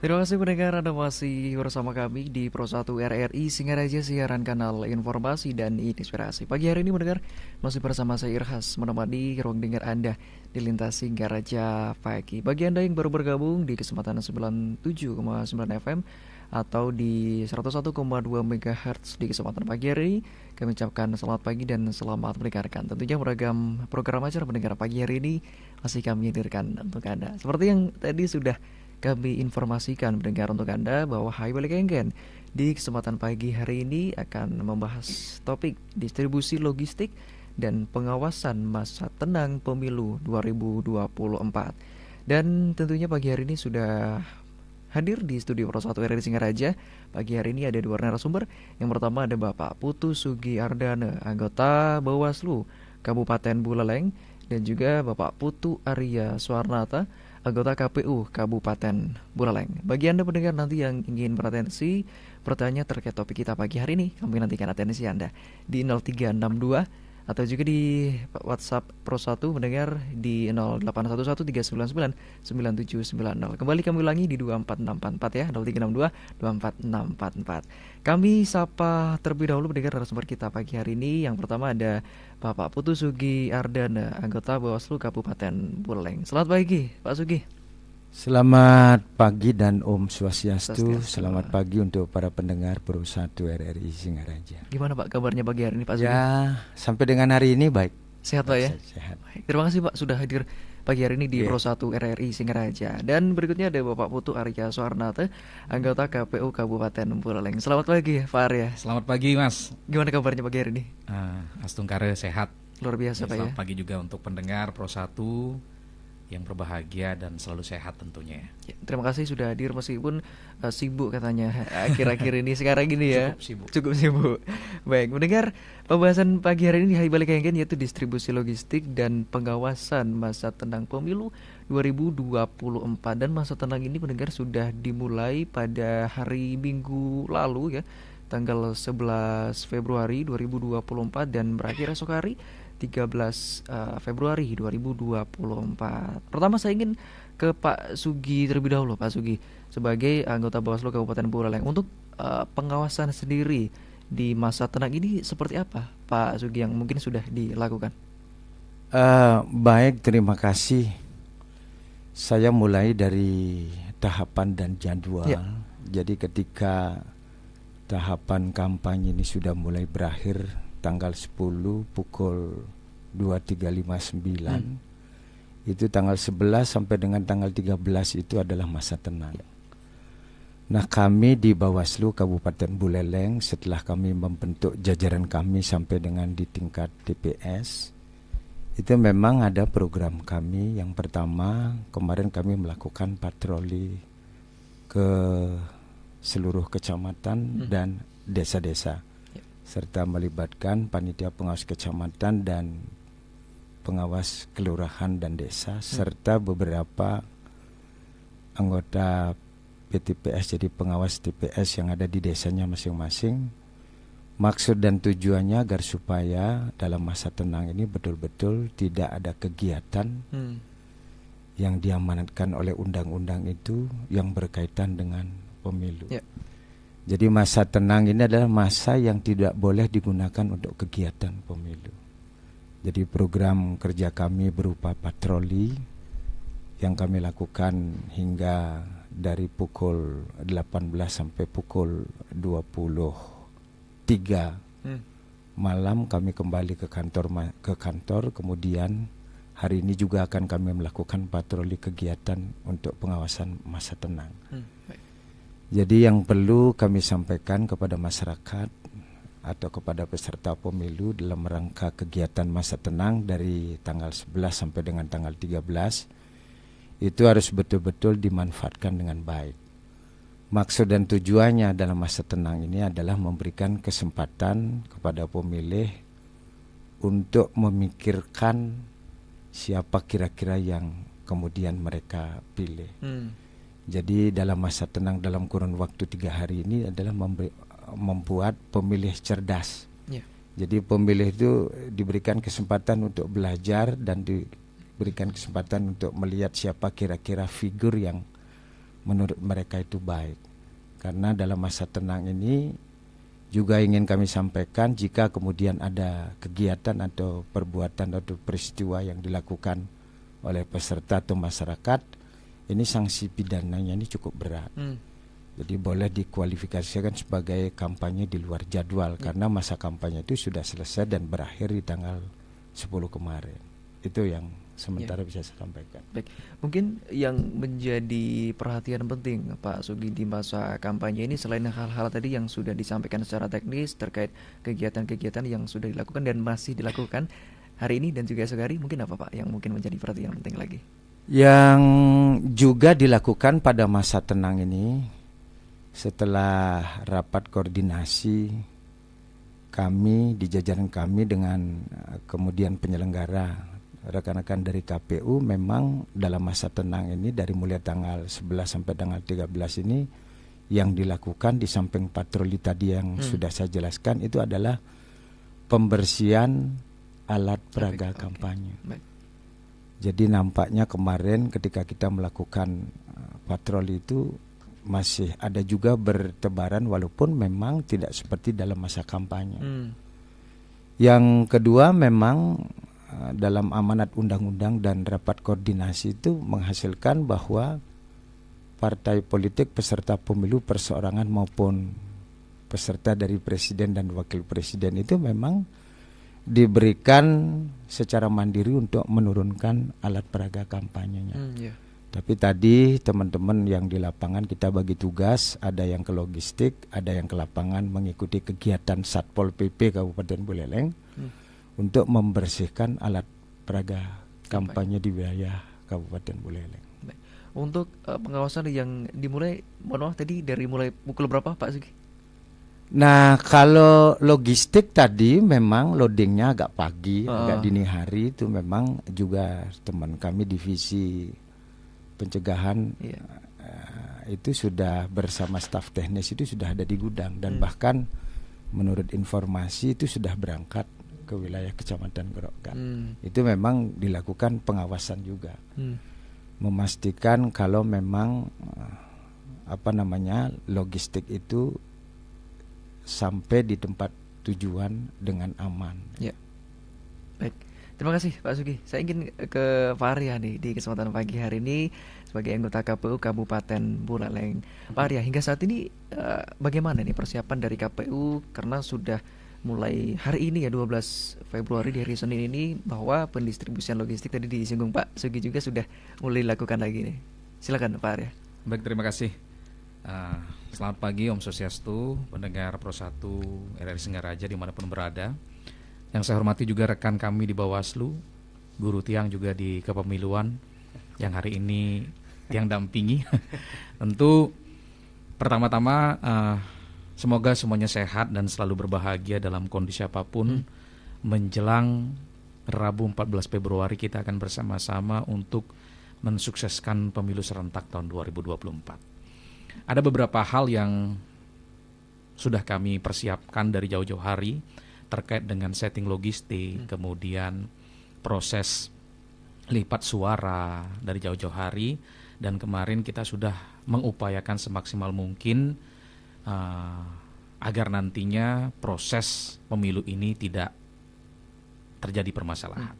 Terima kasih pendengar, Anda masih bersama kami di Pro 1 RRI Singaraja, siaran kanal informasi dan inspirasi. Pagi hari ini mendengar masih bersama saya Irhas menemani ruang dengar Anda di lintas Singaraja pagi. Bagi Anda yang baru bergabung di kesempatan 97,9 FM atau di 101,2 MHz di kesempatan pagi hari ini, kami ucapkan selamat pagi dan selamat mendengarkan. Tentunya beragam program acara pendengar pagi hari ini masih kami hadirkan untuk Anda. Seperti yang tadi sudah kami informasikan mendengar untuk Anda bahwa Hai Balik Enggen di kesempatan pagi hari ini akan membahas topik distribusi logistik dan pengawasan masa tenang pemilu 2024. Dan tentunya pagi hari ini sudah hadir di studio Pro 1 RRI Singaraja. Pagi hari ini ada dua narasumber. Yang pertama ada Bapak Putu Sugi Ardana, anggota Bawaslu Kabupaten Buleleng, dan juga Bapak Putu Arya Suarnata, anggota KPU Kabupaten Buleleng. Bagi Anda pendengar nanti yang ingin beratensi bertanya terkait topik kita pagi hari ini, kami nantikan atensi Anda di 0362 atau juga di WhatsApp Pro 1 mendengar di 0811399990. Kembali kami ulangi di 24644 ya, 0362 24644. Kami sapa terlebih dahulu mendengar narasumber kita pagi hari ini. Yang pertama ada Bapak Putu Sugi Ardana, anggota Bawaslu Kabupaten Buleleng. Selamat pagi, Pak Sugi. Selamat pagi dan Om Swastiastu. Swastiastu. Selamat pagi untuk para pendengar Pro 1 RRI Singaraja. Gimana Pak kabarnya pagi hari ini Pak Sugi? Ya, sampai dengan hari ini baik. Sehat Pak ya? Sehat. Baik. Terima kasih Pak sudah hadir pagi hari ini di Pro 1 RRI Singaraja. Dan berikutnya ada Bapak Putu Arya Suarnata, anggota KPU Kabupaten Buleleng. Selamat pagi Pak Arya. Selamat pagi Mas. Gimana kabarnya pagi hari ini? Astungkare sehat. Luar biasa Pak ya. Selamat pagi juga untuk pendengar Pro 1 yang berbahagia dan selalu sehat tentunya. Ya, terima kasih sudah hadir meskipun sibuk katanya akhir-akhir ini sekarang ini ya. Cukup sibuk. Baik, mendengar pembahasan pagi hari ini di Hai Balik Enggen yaitu distribusi logistik dan pengawasan masa tenang pemilu 2024. Dan masa tenang ini mendengar sudah dimulai pada hari Minggu lalu ya, tanggal 11 Februari 2024 dan berakhir esok hari 13 Februari 2024. Pertama saya ingin ke Pak Sugi terlebih dahulu, Pak Sugi sebagai anggota Bawaslu Kabupaten Buleleng. Untuk pengawasan sendiri di masa tenang ini seperti apa, Pak Sugi, yang mungkin sudah dilakukan? Baik, terima kasih. Saya mulai dari tahapan dan jadwal. Ya. Jadi ketika tahapan kampanye ini sudah mulai berakhir tanggal 10 pukul 23.59, itu tanggal 11 sampai dengan tanggal 13 itu adalah masa tenang. Nah, kami di Bawaslu Kabupaten Buleleng setelah kami membentuk jajaran kami sampai dengan di tingkat TPS, itu memang ada program kami. Yang pertama, kemarin kami melakukan patroli ke seluruh kecamatan dan desa-desa, serta melibatkan panitia pengawas kecamatan dan pengawas kelurahan dan desa, serta beberapa anggota PTPS, jadi pengawas TPS yang ada di desanya masing-masing. Maksud dan tujuannya agar supaya dalam masa tenang ini betul-betul tidak ada kegiatan yang diamanatkan oleh undang-undang itu yang berkaitan dengan pemilu. Jadi masa tenang ini adalah masa yang tidak boleh digunakan untuk kegiatan pemilu. Jadi program kerja kami berupa patroli yang kami lakukan hingga dari pukul 18 sampai pukul 23 malam kami kembali ke kantor. Kemudian hari ini juga akan kami melakukan patroli kegiatan untuk pengawasan masa tenang. Jadi yang perlu kami sampaikan kepada masyarakat atau kepada peserta pemilu dalam rangka kegiatan masa tenang dari tanggal 11 sampai dengan tanggal 13 itu harus betul-betul dimanfaatkan dengan baik. Maksud dan tujuannya dalam masa tenang ini adalah memberikan kesempatan kepada pemilih untuk memikirkan siapa kira-kira yang kemudian mereka pilih. Jadi dalam masa tenang dalam kurun waktu 3 hari ini adalah membuat pemilih cerdas. Jadi pemilih itu diberikan kesempatan untuk belajar dan diberikan kesempatan untuk melihat siapa kira-kira figur yang menurut mereka itu baik. Karena dalam masa tenang ini juga ingin kami sampaikan, jika kemudian ada kegiatan atau perbuatan atau peristiwa yang dilakukan oleh peserta atau masyarakat, ini sanksi pidananya ini cukup berat. Jadi boleh dikualifikasikan sebagai kampanye di luar jadwal karena masa kampanye itu sudah selesai dan berakhir di tanggal 10 kemarin. Itu yang sementara bisa saya sampaikan. Baik, mungkin yang menjadi perhatian penting Pak Sugi di masa kampanye ini selain hal-hal tadi yang sudah disampaikan secara teknis terkait kegiatan-kegiatan yang sudah dilakukan dan masih dilakukan hari ini dan juga esok hari, mungkin apa Pak yang mungkin menjadi perhatian penting lagi? Yang juga dilakukan pada masa tenang ini, setelah rapat koordinasi kami di jajaran kami dengan kemudian penyelenggara, rekan-rekan dari KPU, memang dalam masa tenang ini dari mulai tanggal 11 sampai tanggal 13 ini yang dilakukan di samping patroli tadi yang sudah saya jelaskan itu adalah pembersihan alat peraga kampanye. Jadi nampaknya kemarin ketika kita melakukan patroli itu masih ada juga bertebaran walaupun memang tidak seperti dalam masa kampanye. Yang kedua, memang dalam amanat undang-undang dan rapat koordinasi itu menghasilkan bahwa partai politik peserta pemilu perseorangan maupun peserta dari presiden dan wakil presiden itu memang diberikan secara mandiri untuk menurunkan alat peraga kampanyenya. Tapi tadi teman-teman yang di lapangan kita bagi tugas, ada yang ke logistik, ada yang ke lapangan mengikuti kegiatan Satpol PP Kabupaten Buleleng untuk membersihkan alat peraga kampanye di wilayah Kabupaten Buleleng. Untuk pengawasan yang dimulai, mohon maaf tadi dari mulai pukul berapa Pak Sugi? Nah, kalau logistik tadi memang loadingnya agak pagi, agak dini hari, itu memang juga teman kami divisi pencegahan itu sudah bersama staf teknis itu sudah ada di gudang dan bahkan menurut informasi itu sudah berangkat ke wilayah Kecamatan Grogga. Itu memang dilakukan pengawasan juga, memastikan kalau memang logistik itu sampai di tempat tujuan dengan aman. Ya, baik. Terima kasih Pak Sugi. Saya ingin ke Pak Arya nih di kesempatan pagi hari ini sebagai anggota KPU Kabupaten Buleleng. Pak Arya, hingga saat ini bagaimana nih persiapan dari KPU karena sudah mulai hari ini ya 12 Februari di hari Senin ini bahwa pendistribusian logistik tadi disinggung Pak Sugi juga sudah mulai dilakukan lagi nih. Silakan Pak Arya. Baik, terima kasih. Selamat pagi Om Swastiastu, pendengar Pro 1 RRI Singaraja dimanapun berada. Yang saya hormati juga rekan kami di Bawaslu, Guru Tiang juga di Kepemiluan yang hari ini Tiang dampingi. Tentu pertama-tama semoga semuanya sehat dan selalu berbahagia dalam kondisi apapun. Menjelang Rabu 14 Februari kita akan bersama-sama untuk mensukseskan pemilu serentak tahun 2024. Ada beberapa hal yang sudah kami persiapkan dari jauh-jauh hari terkait dengan setting logistik, kemudian proses lipat suara dari jauh-jauh hari, dan kemarin kita sudah mengupayakan semaksimal mungkin agar nantinya proses pemilu ini tidak terjadi permasalahan.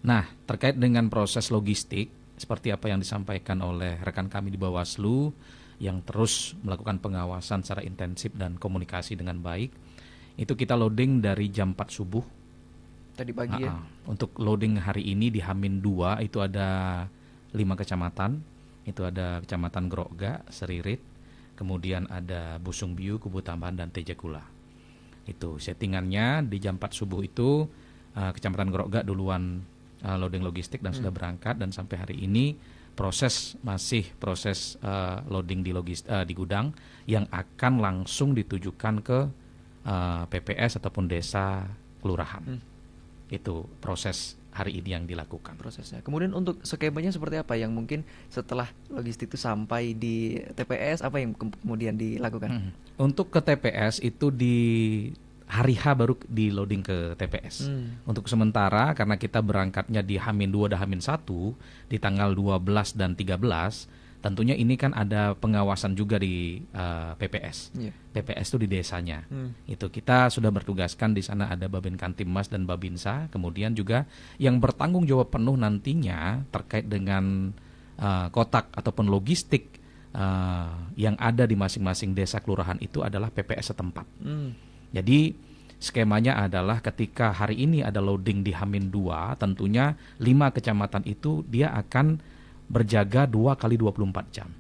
Nah, terkait dengan proses logistik seperti apa yang disampaikan oleh rekan kami di Bawaslu yang terus melakukan pengawasan secara intensif dan komunikasi dengan baik, itu kita loading dari jam 4 subuh tadi pagi ya. Untuk loading hari ini di Hamin 2 itu ada 5 kecamatan. Itu ada Kecamatan Grogga, Seririt, kemudian ada Busung Biu, Kubu Tambahan, dan Tejakula. Itu settingannya di jam 4 subuh itu Kecamatan Grogga duluan loading logistik dan sudah berangkat, dan sampai hari ini masih proses loading di gudang yang akan langsung ditujukan ke PPS ataupun desa kelurahan. Itu proses hari ini yang dilakukan prosesnya. Kemudian untuk skemanya seperti apa yang mungkin setelah logistik itu sampai di TPS, apa yang kemudian dilakukan? Untuk ke TPS itu di hari H baru di loading ke TPS. Untuk sementara karena kita berangkatnya di H-2 dan H-1 di tanggal 12 dan 13, tentunya ini kan ada pengawasan juga di PPS. PPS itu di desanya. Itu kita sudah bertugaskan di sana ada Babin Kantimmas dan Babinsa. Kemudian juga yang bertanggung jawab penuh nantinya terkait dengan kotak ataupun logistik yang ada di masing-masing desa kelurahan itu adalah PPS setempat. Jadi skemanya adalah ketika hari ini ada loading di H-2, tentunya 5 kecamatan itu dia akan berjaga 2 kali 24 jam.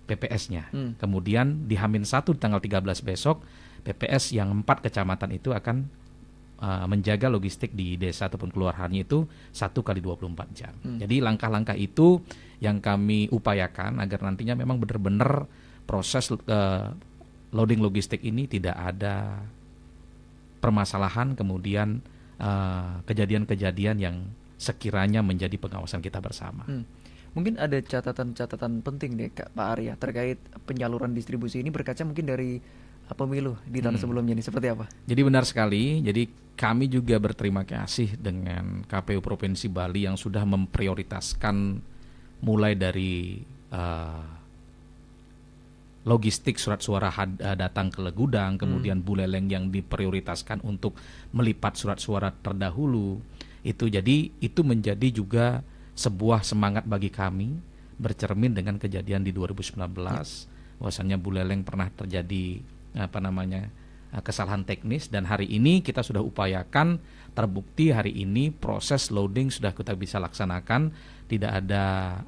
PPS-nya. Kemudian di H-1 tanggal 13 besok, PPS yang 4 kecamatan itu akan menjaga logistik di desa ataupun kelurahannya itu 1 kali 24 jam. Jadi langkah-langkah itu yang kami upayakan agar nantinya memang benar-benar proses loading logistik ini tidak ada permasalahan, kemudian kejadian-kejadian yang sekiranya menjadi pengawasan kita bersama. Mungkin ada catatan-catatan penting nih Pak Arya terkait penyaluran distribusi ini berkaca mungkin dari pemilu di tahun sebelumnya ini seperti apa? Jadi benar sekali, jadi kami juga berterima kasih dengan KPU Provinsi Bali yang sudah memprioritaskan mulai dari logistik surat suara datang ke gudang, kemudian Buleleng yang diprioritaskan untuk melipat surat suara terdahulu. Jadi itu menjadi juga sebuah semangat bagi kami bercermin dengan kejadian di 2019 bahwasannya Buleleng pernah terjadi kesalahan teknis, dan hari ini kita sudah upayakan terbukti hari ini proses loading sudah kita bisa laksanakan, tidak ada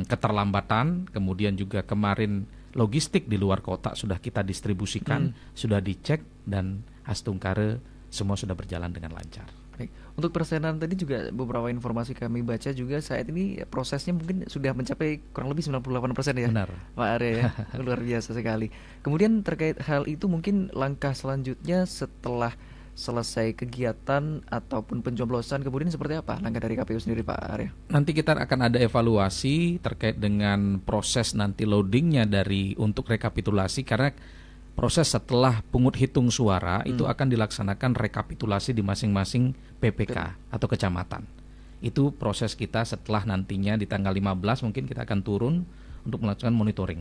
keterlambatan. Kemudian juga kemarin logistik di luar kota sudah kita distribusikan, sudah dicek, dan Hastungkare semua sudah berjalan dengan lancar. Baik. Untuk persenan tadi juga beberapa informasi kami baca juga saat ini prosesnya mungkin sudah mencapai kurang lebih 98% ya. Benar. Pak Arya ya. Luar biasa sekali. Kemudian terkait hal itu mungkin langkah selanjutnya setelah selesai kegiatan ataupun pencoblosan kemudian seperti apa langkah dari KPU sendiri Pak Arya? Nanti kita akan ada evaluasi terkait dengan proses nanti loadingnya untuk rekapitulasi, karena proses setelah pungut hitung suara itu akan dilaksanakan rekapitulasi di masing-masing PPK atau kecamatan. Itu proses kita setelah nantinya di tanggal 15 mungkin kita akan turun untuk melakukan monitoring.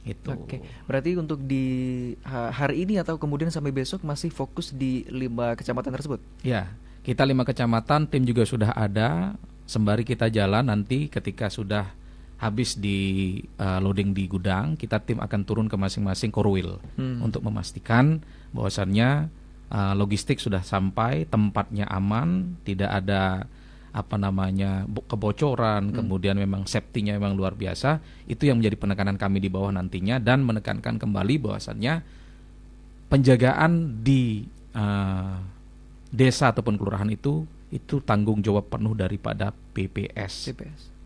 Itu. Oke. Berarti untuk di hari ini atau kemudian sampai besok masih fokus di 5 kecamatan tersebut? Ya, kita 5 kecamatan, tim juga sudah ada. Sembari kita jalan nanti ketika sudah habis di loading di gudang, tim akan turun ke masing-masing korwil untuk memastikan bahwasannya logistik sudah sampai, tempatnya aman, tidak ada kebocoran, kemudian memang safety-nya memang luar biasa. Itu yang menjadi penekanan kami di bawah nantinya, dan menekankan kembali bahwasannya penjagaan di desa ataupun kelurahan itu tanggung jawab penuh daripada PPS.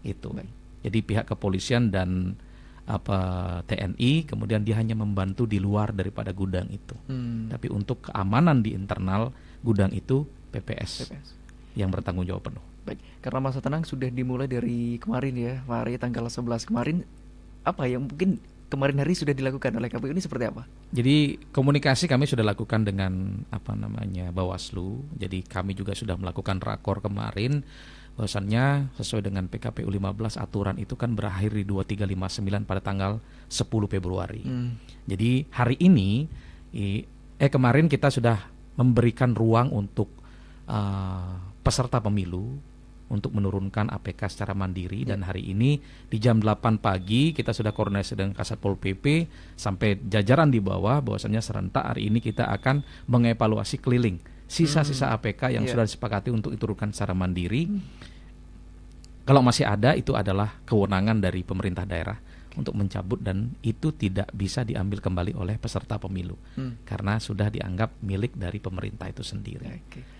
Itu. Baik. Jadi pihak kepolisian dan TNI kemudian dia hanya membantu di luar daripada gudang itu. Tapi untuk keamanan di internal gudang itu PPS yang bertanggung jawab penuh. Baik, karena masa tenang sudah dimulai dari kemarin ya, Pak Arya, tanggal 11 kemarin, apa yang mungkin kemarin hari sudah dilakukan oleh KPU ini seperti apa? Jadi komunikasi kami sudah lakukan dengan Bawaslu. Jadi kami juga sudah melakukan rakor kemarin. Bahwasannya sesuai dengan PKPU 15 aturan itu kan berakhir di 2359 pada tanggal 10 Februari. Jadi hari ini kemarin kita sudah memberikan ruang untuk peserta pemilu untuk menurunkan APK secara mandiri, dan hari ini di jam 8 pagi kita sudah koordinasi dengan Kasatpol PP sampai jajaran di bawah bahwasannya serentak hari ini kita akan mengevaluasi keliling sisa-sisa APK yang sudah disepakati untuk diturunkan secara mandiri. Kalau masih ada, itu adalah kewenangan dari pemerintah daerah untuk mencabut, dan itu tidak bisa diambil kembali oleh peserta pemilu karena sudah dianggap milik dari pemerintah itu sendiri.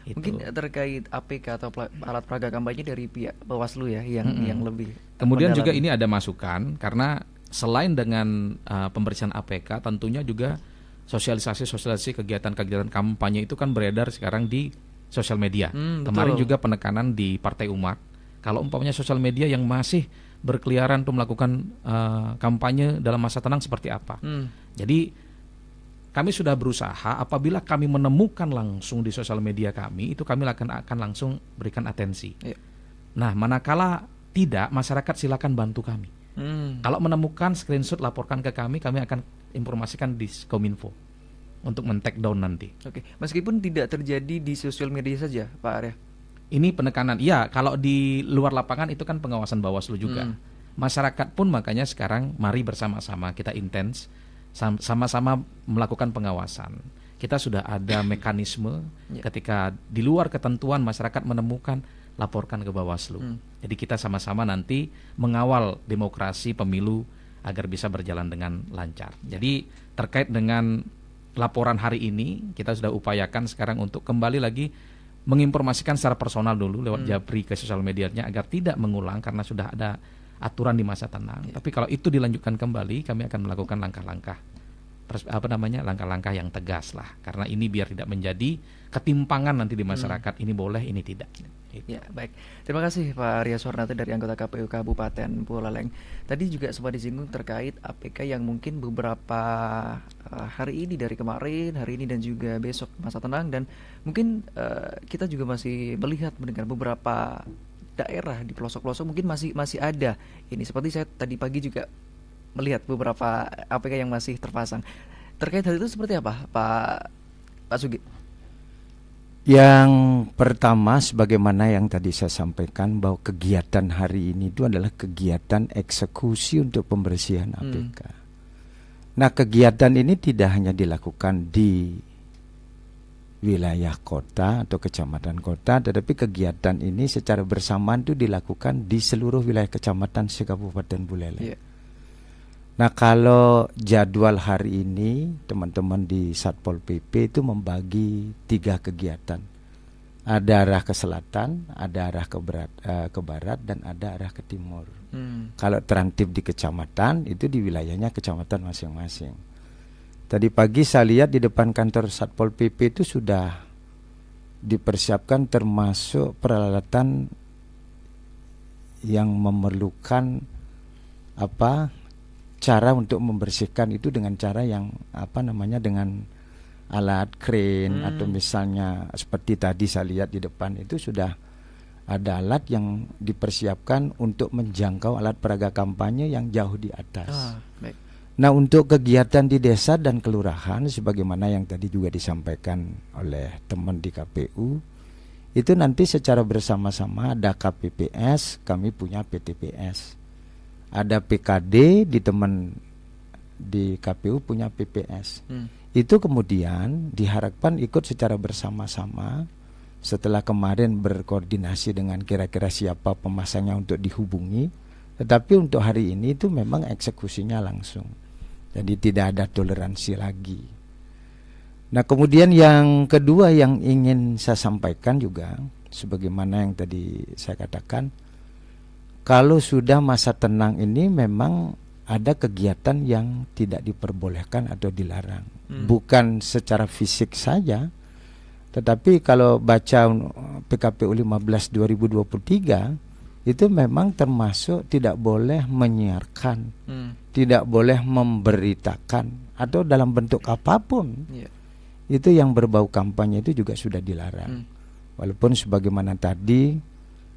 Itu. Mungkin terkait APK atau alat peraga kampanye dari pihak Bawaslu ya yang lebih. Kemudian juga ini ada masukan karena selain dengan pemeriksaan APK, tentunya juga sosialisasi kegiatan-kegiatan kampanye itu kan beredar sekarang di sosial media. Kemarin juga penekanan di Partai Umat, kalau umpamanya sosial media yang masih berkeliaran untuk melakukan kampanye dalam masa tenang seperti apa. Jadi kami sudah berusaha, apabila kami menemukan langsung di sosial media kami, itu kami akan langsung berikan atensi. Nah, manakala tidak, masyarakat silakan bantu kami. Kalau menemukan screenshot laporkan ke kami akan informasikan di Kominfo untuk men-take down nanti. Oke, meskipun tidak terjadi di sosial media saja, Pak Arya. Ini penekanan. Iya, kalau di luar lapangan itu kan pengawasan Bawaslu juga. Masyarakat pun makanya sekarang mari bersama-sama kita intens sama-sama melakukan pengawasan. Kita sudah ada mekanisme ketika di luar ketentuan masyarakat menemukan, laporkan ke Bawaslu. Jadi kita sama-sama nanti mengawal demokrasi pemilu agar bisa berjalan dengan lancar. Jadi terkait dengan laporan hari ini, kita sudah upayakan sekarang untuk kembali lagi menginformasikan secara personal dulu lewat Japri ke sosial medianya agar tidak mengulang karena sudah ada aturan di masa tenang. Tapi kalau itu dilanjutkan kembali, kami akan melakukan langkah-langkah langkah-langkah yang tegas lah, karena ini biar tidak menjadi ketimpangan nanti di masyarakat, ini boleh, ini tidak. Ya, baik. Terima kasih Pak Arya Sornate dari anggota KPU Kabupaten Buleleng. Tadi juga sempat disinggung terkait APK yang mungkin beberapa hari ini, dari kemarin, hari ini dan juga besok masa tenang, dan mungkin kita juga masih melihat mendengar beberapa daerah di pelosok-pelosok mungkin masih ada ini. Seperti saya tadi pagi juga melihat beberapa APK yang masih terpasang. Terkait hal itu seperti apa, Pak Sugi? Yang pertama, sebagaimana yang tadi saya sampaikan, bahwa kegiatan hari ini itu adalah kegiatan eksekusi untuk pembersihan APK. Nah, kegiatan ini tidak hanya dilakukan di wilayah kota atau kecamatan kota, tetapi kegiatan ini secara bersamaan itu dilakukan di seluruh wilayah kecamatan se-Kabupaten Buleleng. Nah, kalau jadwal hari ini teman-teman di Satpol PP itu membagi 3 kegiatan. Ada arah ke selatan, ada arah ke barat, dan ada arah ke timur. Kalau terantip di kecamatan, itu di wilayahnya kecamatan masing-masing. Tadi pagi saya lihat di depan kantor Satpol PP itu sudah dipersiapkan termasuk peralatan yang memerlukan cara untuk membersihkan itu dengan cara yang dengan alat crane atau misalnya seperti tadi saya lihat di depan itu sudah ada alat yang dipersiapkan untuk menjangkau alat peraga kampanye yang jauh di atas. Baik. Nah, untuk kegiatan di desa dan kelurahan sebagaimana yang tadi juga disampaikan oleh teman di KPU, itu nanti secara bersama-sama ada KPPS, kami punya PTPS. Ada PKD, di teman di KPU punya PPS. Itu kemudian diharapkan ikut secara bersama-sama setelah kemarin berkoordinasi dengan kira-kira siapa pemasangnya untuk dihubungi. Tetapi untuk hari ini itu memang eksekusinya langsung. Jadi tidak ada toleransi lagi. Nah, kemudian yang kedua yang ingin saya sampaikan juga, sebagaimana yang tadi saya katakan, kalau sudah masa tenang ini memang ada kegiatan yang tidak diperbolehkan atau dilarang. Bukan secara fisik saja, tetapi kalau baca PKPU 15 2023 itu memang termasuk tidak boleh menyiarkan, tidak boleh memberitakan atau dalam bentuk apapun. Itu yang berbau kampanye itu juga sudah dilarang. Walaupun sebagaimana tadi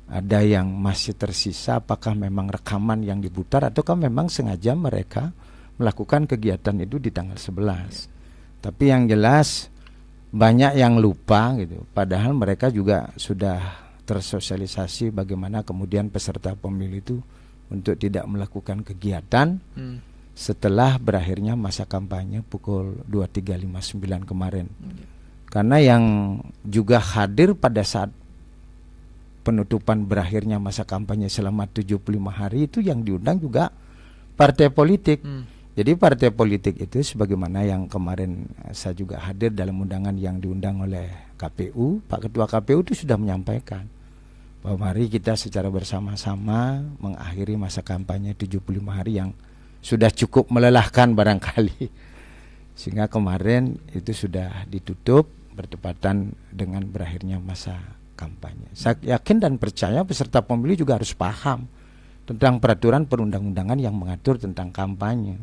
ada yang masih tersisa, apakah memang rekaman yang diputar ataukah memang sengaja mereka melakukan kegiatan itu di tanggal 11. Tapi yang jelas banyak yang lupa gitu. Padahal mereka juga sudah tersosialisasi bagaimana kemudian peserta pemilu itu untuk tidak melakukan kegiatan setelah berakhirnya masa kampanye pukul 23.59 kemarin. Karena yang juga hadir pada saat penutupan berakhirnya masa kampanye selama 75 hari itu yang diundang juga partai politik. Jadi partai politik itu sebagaimana yang kemarin saya juga hadir dalam undangan yang diundang oleh KPU, Pak Ketua KPU itu sudah menyampaikan bahwa mari kita secara bersama-sama mengakhiri masa kampanye 75 hari yang sudah cukup melelahkan barangkali. Sehingga kemarin itu sudah ditutup bertepatan dengan berakhirnya masa kampanye. Saya yakin dan percaya peserta pemilu juga harus paham tentang peraturan perundang-undangan yang mengatur tentang kampanye.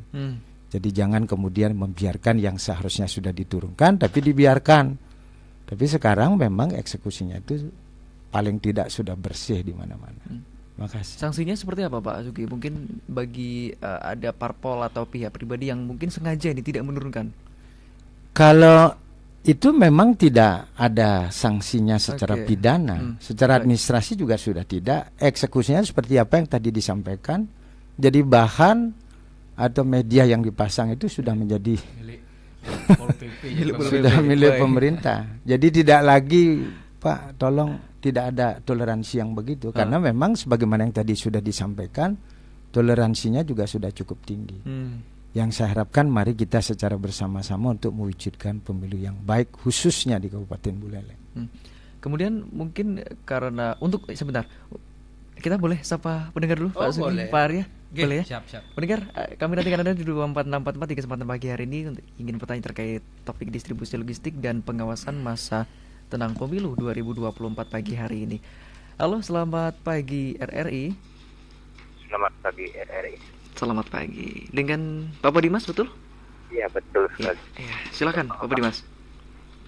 Jadi jangan kemudian membiarkan yang seharusnya sudah diturunkan tapi dibiarkan. Tapi sekarang memang eksekusinya itu paling tidak sudah bersih di mana-mana. Makasih. Sanksinya seperti apa Pak Sugi? Mungkin bagi ada parpol atau pihak pribadi yang mungkin sengaja ini tidak menurunkan. Kalau itu memang tidak ada sanksinya secara Oke. pidana, secara Baik. administrasi juga sudah tidak. Eksekusinya seperti apa yang tadi disampaikan. Jadi bahan atau media yang dipasang itu sudah menjadi Milik Pol PP. Milik Pol PP. sudah milik Baik. pemerintah. Jadi tidak lagi, Pak, tolong tidak ada toleransi yang begitu, karena memang sebagaimana yang tadi sudah disampaikan, toleransinya juga sudah cukup tinggi. Yang saya harapkan mari kita secara bersama-sama untuk mewujudkan pemilu yang baik khususnya di Kabupaten Buleleng. Kemudian mungkin karena untuk sebentar kita boleh sapa pendengar dulu Pak Sugi, boleh. Pak Arya, Oke, boleh ya? siap. Pendengar, kami nantikan Anda di 24644 di kesempatan pagi hari ini untuk ingin bertanya terkait topik distribusi logistik dan pengawasan masa tenang pemilu 2024 pagi hari ini. Halo, selamat pagi RRI. Selamat pagi RRI. Selamat pagi. Dengan Bapak Dimas, betul? Iya betul sekali. Iya, silakan Bapak Dimas.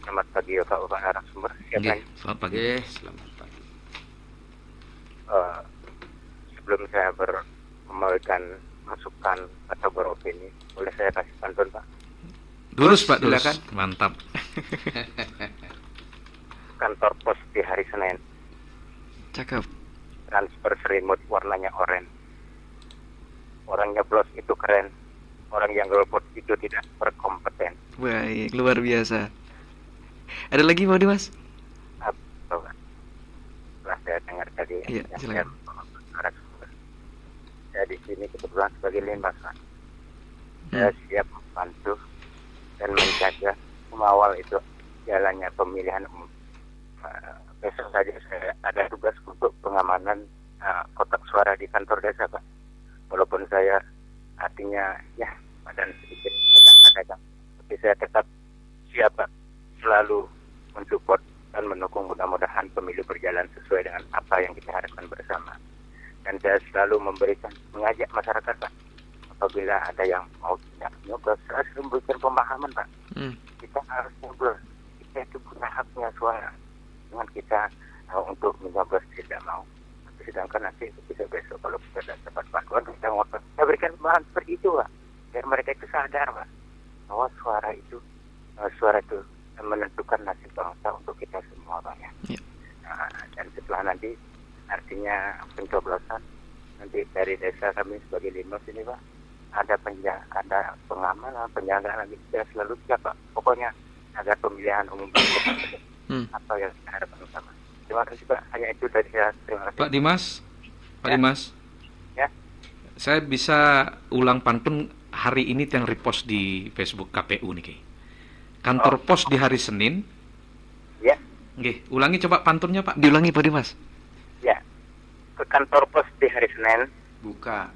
Selamat pagi Bapak narasumber. Siapa? Selamat pagi. Selamat pagi. Sebelum saya memberikan masukan atau beropini, boleh saya kasih pantun Pak? Durus Pak, durus. Silakan. Mantap. Kantor pos di hari Senin, Cakep. transfer selimut warnanya oranye. Orang nyeblos itu keren, orang yang golput itu tidak berkompeten. Baik, luar biasa. Ada lagi Bapak Dimas? Apa Pak? Setelah saya dengar tadi, Iya, silakan. narasumber. Saya di sini kebetulan sebagai linmas Pak. Saya siap membantu dan menjaga mengawal itu jalannya pemilihan umum. Besok saja saya ada tugas untuk pengamanan kotak suara di kantor desa Pak. Walaupun saya artinya ya badan sedikit agak tapi saya tetap siap Pak, selalu mensupport dan mendukung, mudah-mudahan pemilu berjalan sesuai dengan apa yang kita harapkan bersama. Dan saya selalu mengajak masyarakat Pak, apabila ada yang mau tidak nyoblos, saya selalu memberikan pemahaman Pak. Kita harus nyoblos, kita itu punya haknya suara. Dengan kita untuk menyoblos tidak mau. Sedangkan nanti bisa besok kalau kita tidak dapat bantuan kita ngotot. Saya berikan pemahaman seperti itu Pak, biar mereka itu sadar Pak, bahwa suara itu menentukan nasib bangsa untuk kita semua Pak ya. Dan setelah nanti artinya pencoblosan nanti dari desa kami sebagai linmas ini Pak, ada pengamanan, penjagaan, kita selalu siap Pak. Pokoknya agar pemilihan umum atau yang kita harapkan bersama. Terima kasih Pak, hanya itu dari saya. Terima kasih. Pak Dimas. Dimas. Ya. Saya bisa ulang pantun hari ini yang repost di Facebook KPU nih, Ki. Kantor pos di hari Senin. Ya. Nggih, ulangi coba pantunnya, Pak. Diulangi Pak Dimas. Ya. Ke kantor pos di hari Senin. Buka.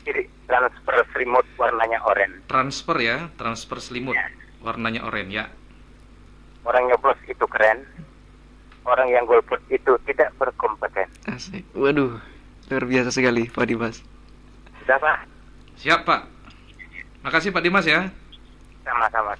Kiri transfer selimut warnanya oranye. Transfer ya, transfer selimut. Ya. Warnanya oranye ya. Orang nyoblos itu keren, orang yang golput itu tidak berkompeten. Asik. Waduh, luar biasa sekali Pak Dimas. Sudah Pak? Siap, Pak. Makasih Pak Dimas ya. Sama-sama.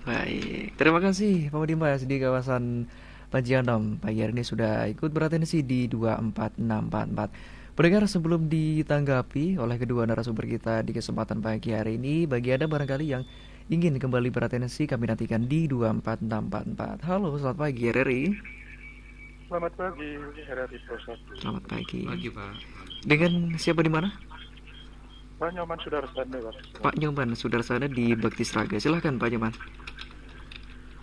Baik, terima kasih Pak Dimas di kawasan Panjianom. Pagi hari ini sudah ikut beratensi di 24644. Pendengar, sebelum ditanggapi oleh kedua narasumber kita di kesempatan pagi hari ini, bagi Anda barangkali yang ingin kembali beratensi, kami nantikan di 24644. Halo, selamat pagi RRI. Selamat pagi, RRI Pro 1. Selamat pagi. Pagi, Pak. Dengan siapa di mana? Pak Nyoman Sudarsana, Pak. Pak Nyoman Sudarsana di Bakti Sraga. Silahkan Pak Nyoman.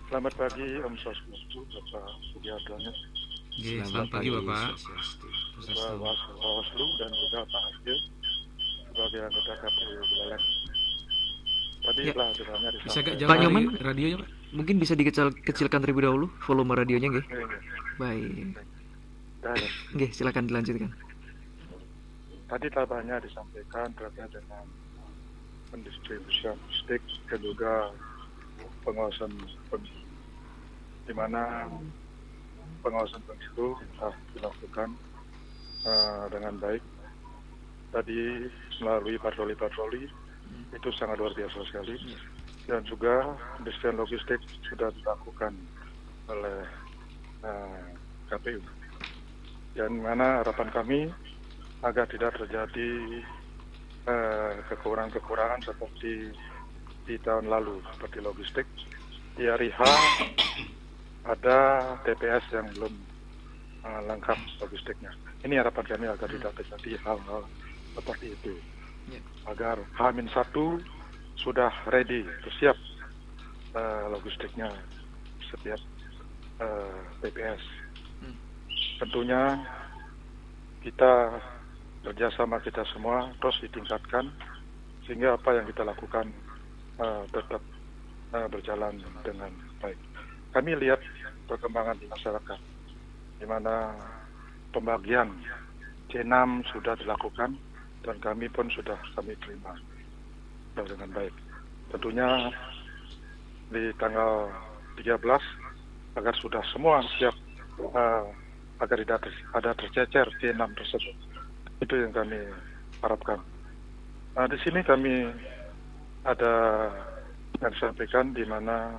Selamat pagi, Om Swastiastu, Bapak Sugihartono, Selamat pagi, Bapak. Bapak Bawaslu, dan juga Pak Arjo sebagai anggota KPU Buleleng. Tadi Ya. telah dengarnya Bisa disampaikan. gak jauh Pak dari Nyoman? radionya, Pak? Mungkin bisa dikecilkan terlebih dahulu volume radionya nggih? Baik. Ya. Nggih, silakan dilanjutkan. Tadi telah banyak disampaikan terkait dengan pendistribusian stick dan juga pengawasan pemilu, di mana pengawasan pemilu telah dilakukan dengan baik. Tadi melalui patroli-patroli itu sangat luar biasa sekali, dan juga pendistribusian logistik sudah dilakukan oleh KPU. yang mana harapan kami agar tidak terjadi kekurangan-kekurangan seperti di tahun lalu, seperti logistik. Di hari H ada TPS yang belum lengkap logistiknya. Ini harapan kami agar tidak terjadi hal-hal seperti itu. Agar H-1 sudah ready, siap logistiknya setiap TPS. Tentunya kita kerjasama kita semua terus ditingkatkan sehingga apa yang kita lakukan tetap berjalan dengan baik. Kami lihat perkembangan di masyarakat, di mana pembagian C6 sudah dilakukan dan kami pun sudah kami terima dengan baik. Tentunya di tanggal 13 agar sudah semua siap agar tidak ada tercecer C6 tersebut. Itu yang kami harapkan. Di sini kami ada yang disampaikan di mana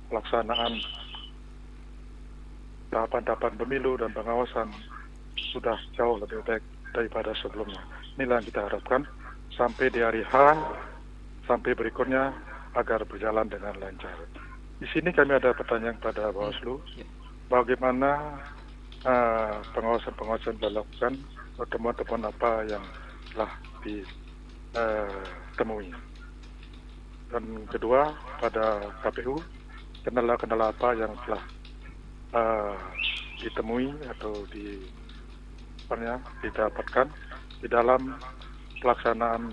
pelaksanaan tahapan-tahapan pemilu dan pengawasan sudah jauh lebih baik daripada sebelumnya. Inilah yang kita harapkan sampai di hari H, sampai berikutnya agar berjalan dengan lancar. Di sini kami ada pertanyaan kepada Bawaslu, bagaimana pengawasan-pengawasan dilakukan, temuan-temuan apa yang telah ditemui. Dan kedua, pada KPU, kendala-kendala apa yang telah ditemui atau didapatkan di dalam pelaksanaan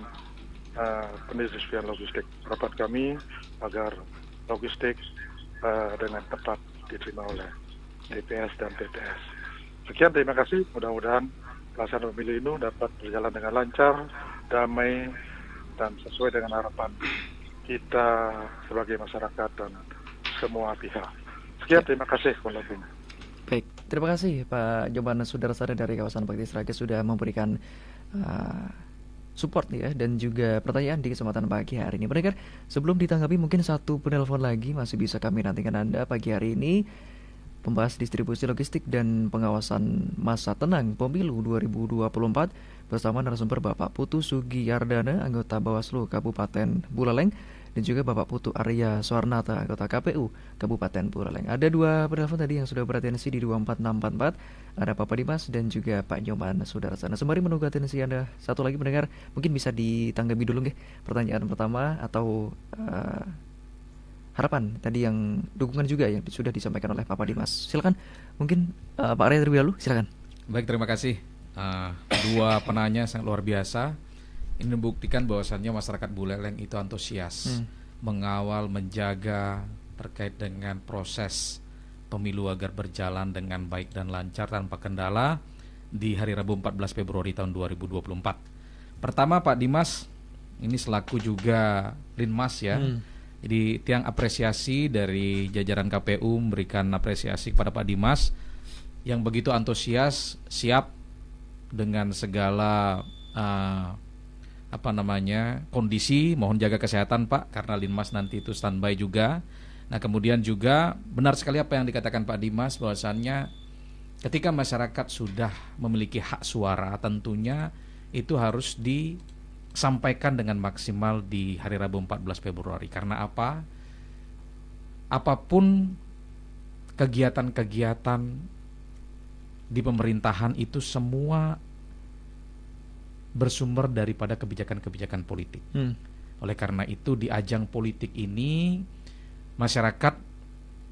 pendistribusian logistik. Harapan kami agar logistik dengan tepat diterima oleh DPS dan TPS. Sekian, terima kasih. Mudah-mudahan pelaksanaan pemilu ini dapat berjalan dengan lancar, damai, dan sesuai dengan harapan kita sebagai masyarakat dan semua pihak. Sekian, terima kasih. Baik, terima kasih Pak Joman Sudarsana dari kawasan Bakti Sragen sudah memberikan support ya dan juga pertanyaan di kesempatan pagi hari ini. Pendengar, sebelum ditanggapi mungkin satu penelpon lagi masih bisa kami nantikan Anda pagi hari ini membahas distribusi logistik dan pengawasan masa tenang pemilu 2024 bersama narasumber Bapak Putu Sugiyardana, anggota Bawaslu Kabupaten Buleleng, dan juga Bapak Putu Arya Suarnata, anggota KPU Kabupaten Buleleng. Ada dua penelpon tadi yang sudah beratensi di 24644, ada Bapak Dimas dan juga Pak Nyoman Sudarsana. Sembari menunggu atensi Anda, satu lagi pendengar mungkin bisa ditanggapi dulu nggih pertanyaan pertama atau harapan tadi yang dukungan juga yang sudah disampaikan oleh Bapak Dimas. Silakan, mungkin Pak Arya terlebih dahulu, silakan. Baik, terima kasih. Dua penanya sangat luar biasa. Ini membuktikan bahwasannya masyarakat Buleleng itu antusias mengawal, menjaga terkait dengan proses pemilu agar berjalan dengan baik dan lancar tanpa kendala di hari Rabu 14 Februari tahun 2024. Pertama, Pak Dimas, ini selaku juga Linmas ya. Jadi tiang apresiasi dari jajaran KPU memberikan apresiasi kepada Pak Dimas yang begitu antusias, siap dengan segala kondisi. Mohon jaga kesehatan Pak, karena Linmas nanti itu standby juga. Nah, kemudian juga benar sekali apa yang dikatakan Pak Dimas, bahwasannya ketika masyarakat sudah memiliki hak suara, tentunya itu harus disampaikan dengan maksimal di hari Rabu 14 Februari. Karena apa? Apapun kegiatan-kegiatan di pemerintahan itu semua bersumber daripada kebijakan-kebijakan politik. Oleh karena itu di ajang politik ini masyarakat,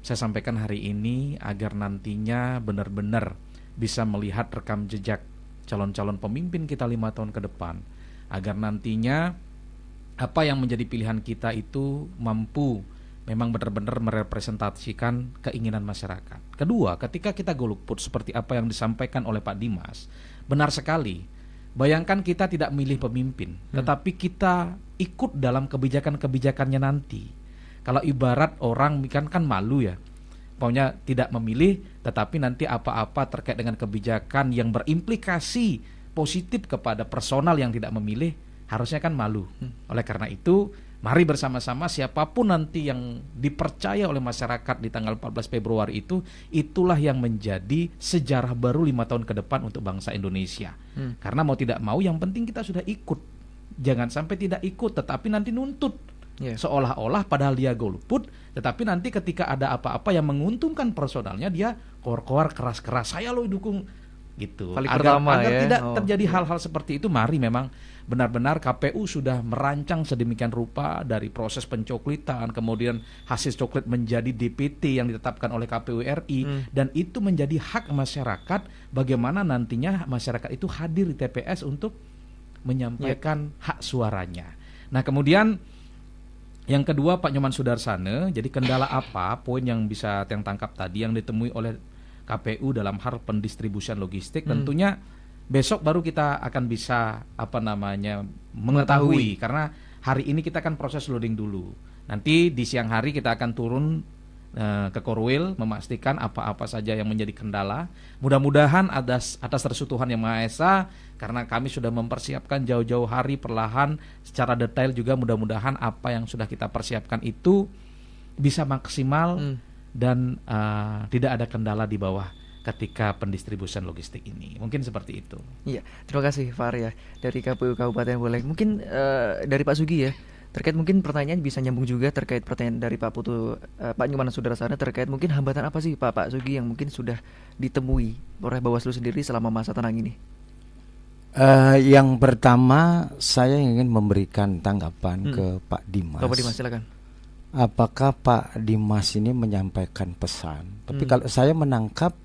saya sampaikan hari ini, agar nantinya benar-benar bisa melihat rekam jejak calon-calon pemimpin kita 5 tahun ke depan, agar nantinya apa yang menjadi pilihan kita itu mampu memang benar-benar merepresentasikan keinginan masyarakat. Kedua, ketika kita golput seperti apa yang disampaikan oleh Pak Dimas, benar sekali. Bayangkan kita tidak milih pemimpin, tetapi kita ikut dalam kebijakan-kebijakannya nanti. Kalau ibarat orang kan malu ya, pokoknya tidak memilih, tetapi nanti apa-apa terkait dengan kebijakan yang berimplikasi positif kepada personal yang tidak memilih, harusnya kan malu. Oleh karena itu, Mari bersama-sama siapapun nanti yang dipercaya oleh masyarakat di tanggal 14 Februari itu, itulah yang menjadi sejarah baru 5 tahun ke depan untuk bangsa Indonesia. Karena mau tidak mau yang penting kita sudah ikut. Jangan sampai tidak ikut tetapi nanti nuntut. Seolah-olah padahal dia golput, tetapi nanti ketika ada apa-apa yang menguntungkan personalnya dia koar-koar keras-keras, saya lo dukung gitu. Agar tidak terjadi hal-hal seperti itu, mari memang benar-benar KPU sudah merancang sedemikian rupa dari proses pencoklitan, kemudian hasil coklit menjadi DPT yang ditetapkan oleh KPU RI, dan itu menjadi hak masyarakat bagaimana nantinya masyarakat itu hadir di TPS untuk menyampaikan hak suaranya. Nah kemudian yang kedua Pak Nyoman Sudarsana, jadi kendala apa poin yang bisa yang tangkap tadi yang ditemui oleh KPU dalam hal pendistribusian logistik, tentunya besok baru kita akan bisa mengetahui karena hari ini kita akan proses loading dulu. Nanti di siang hari kita akan turun ke Korwil memastikan apa-apa saja yang menjadi kendala. Mudah-mudahan atas terus Tuhan Yang Maha Esa, karena kami sudah mempersiapkan jauh-jauh hari perlahan secara detail juga, mudah-mudahan apa yang sudah kita persiapkan itu bisa maksimal dan tidak ada kendala di bawah ketika pendistribusian logistik ini. Mungkin seperti itu. Iya, terima kasih Pak Arya dari KPU Kabupaten Buleleng. Mungkin dari Pak Sugi ya, terkait mungkin pertanyaan bisa nyambung juga terkait pertanyaan dari Pak Pak Nyoman Sudarsana terkait mungkin hambatan apa sih Pak Sugi yang mungkin sudah ditemui oleh Bawaslu sendiri selama masa tenang ini? Yang pertama saya ingin memberikan tanggapan ke Pak Dimas. Pak Dimas silakan. Apakah Pak Dimas ini menyampaikan pesan? Tapi kalau saya menangkap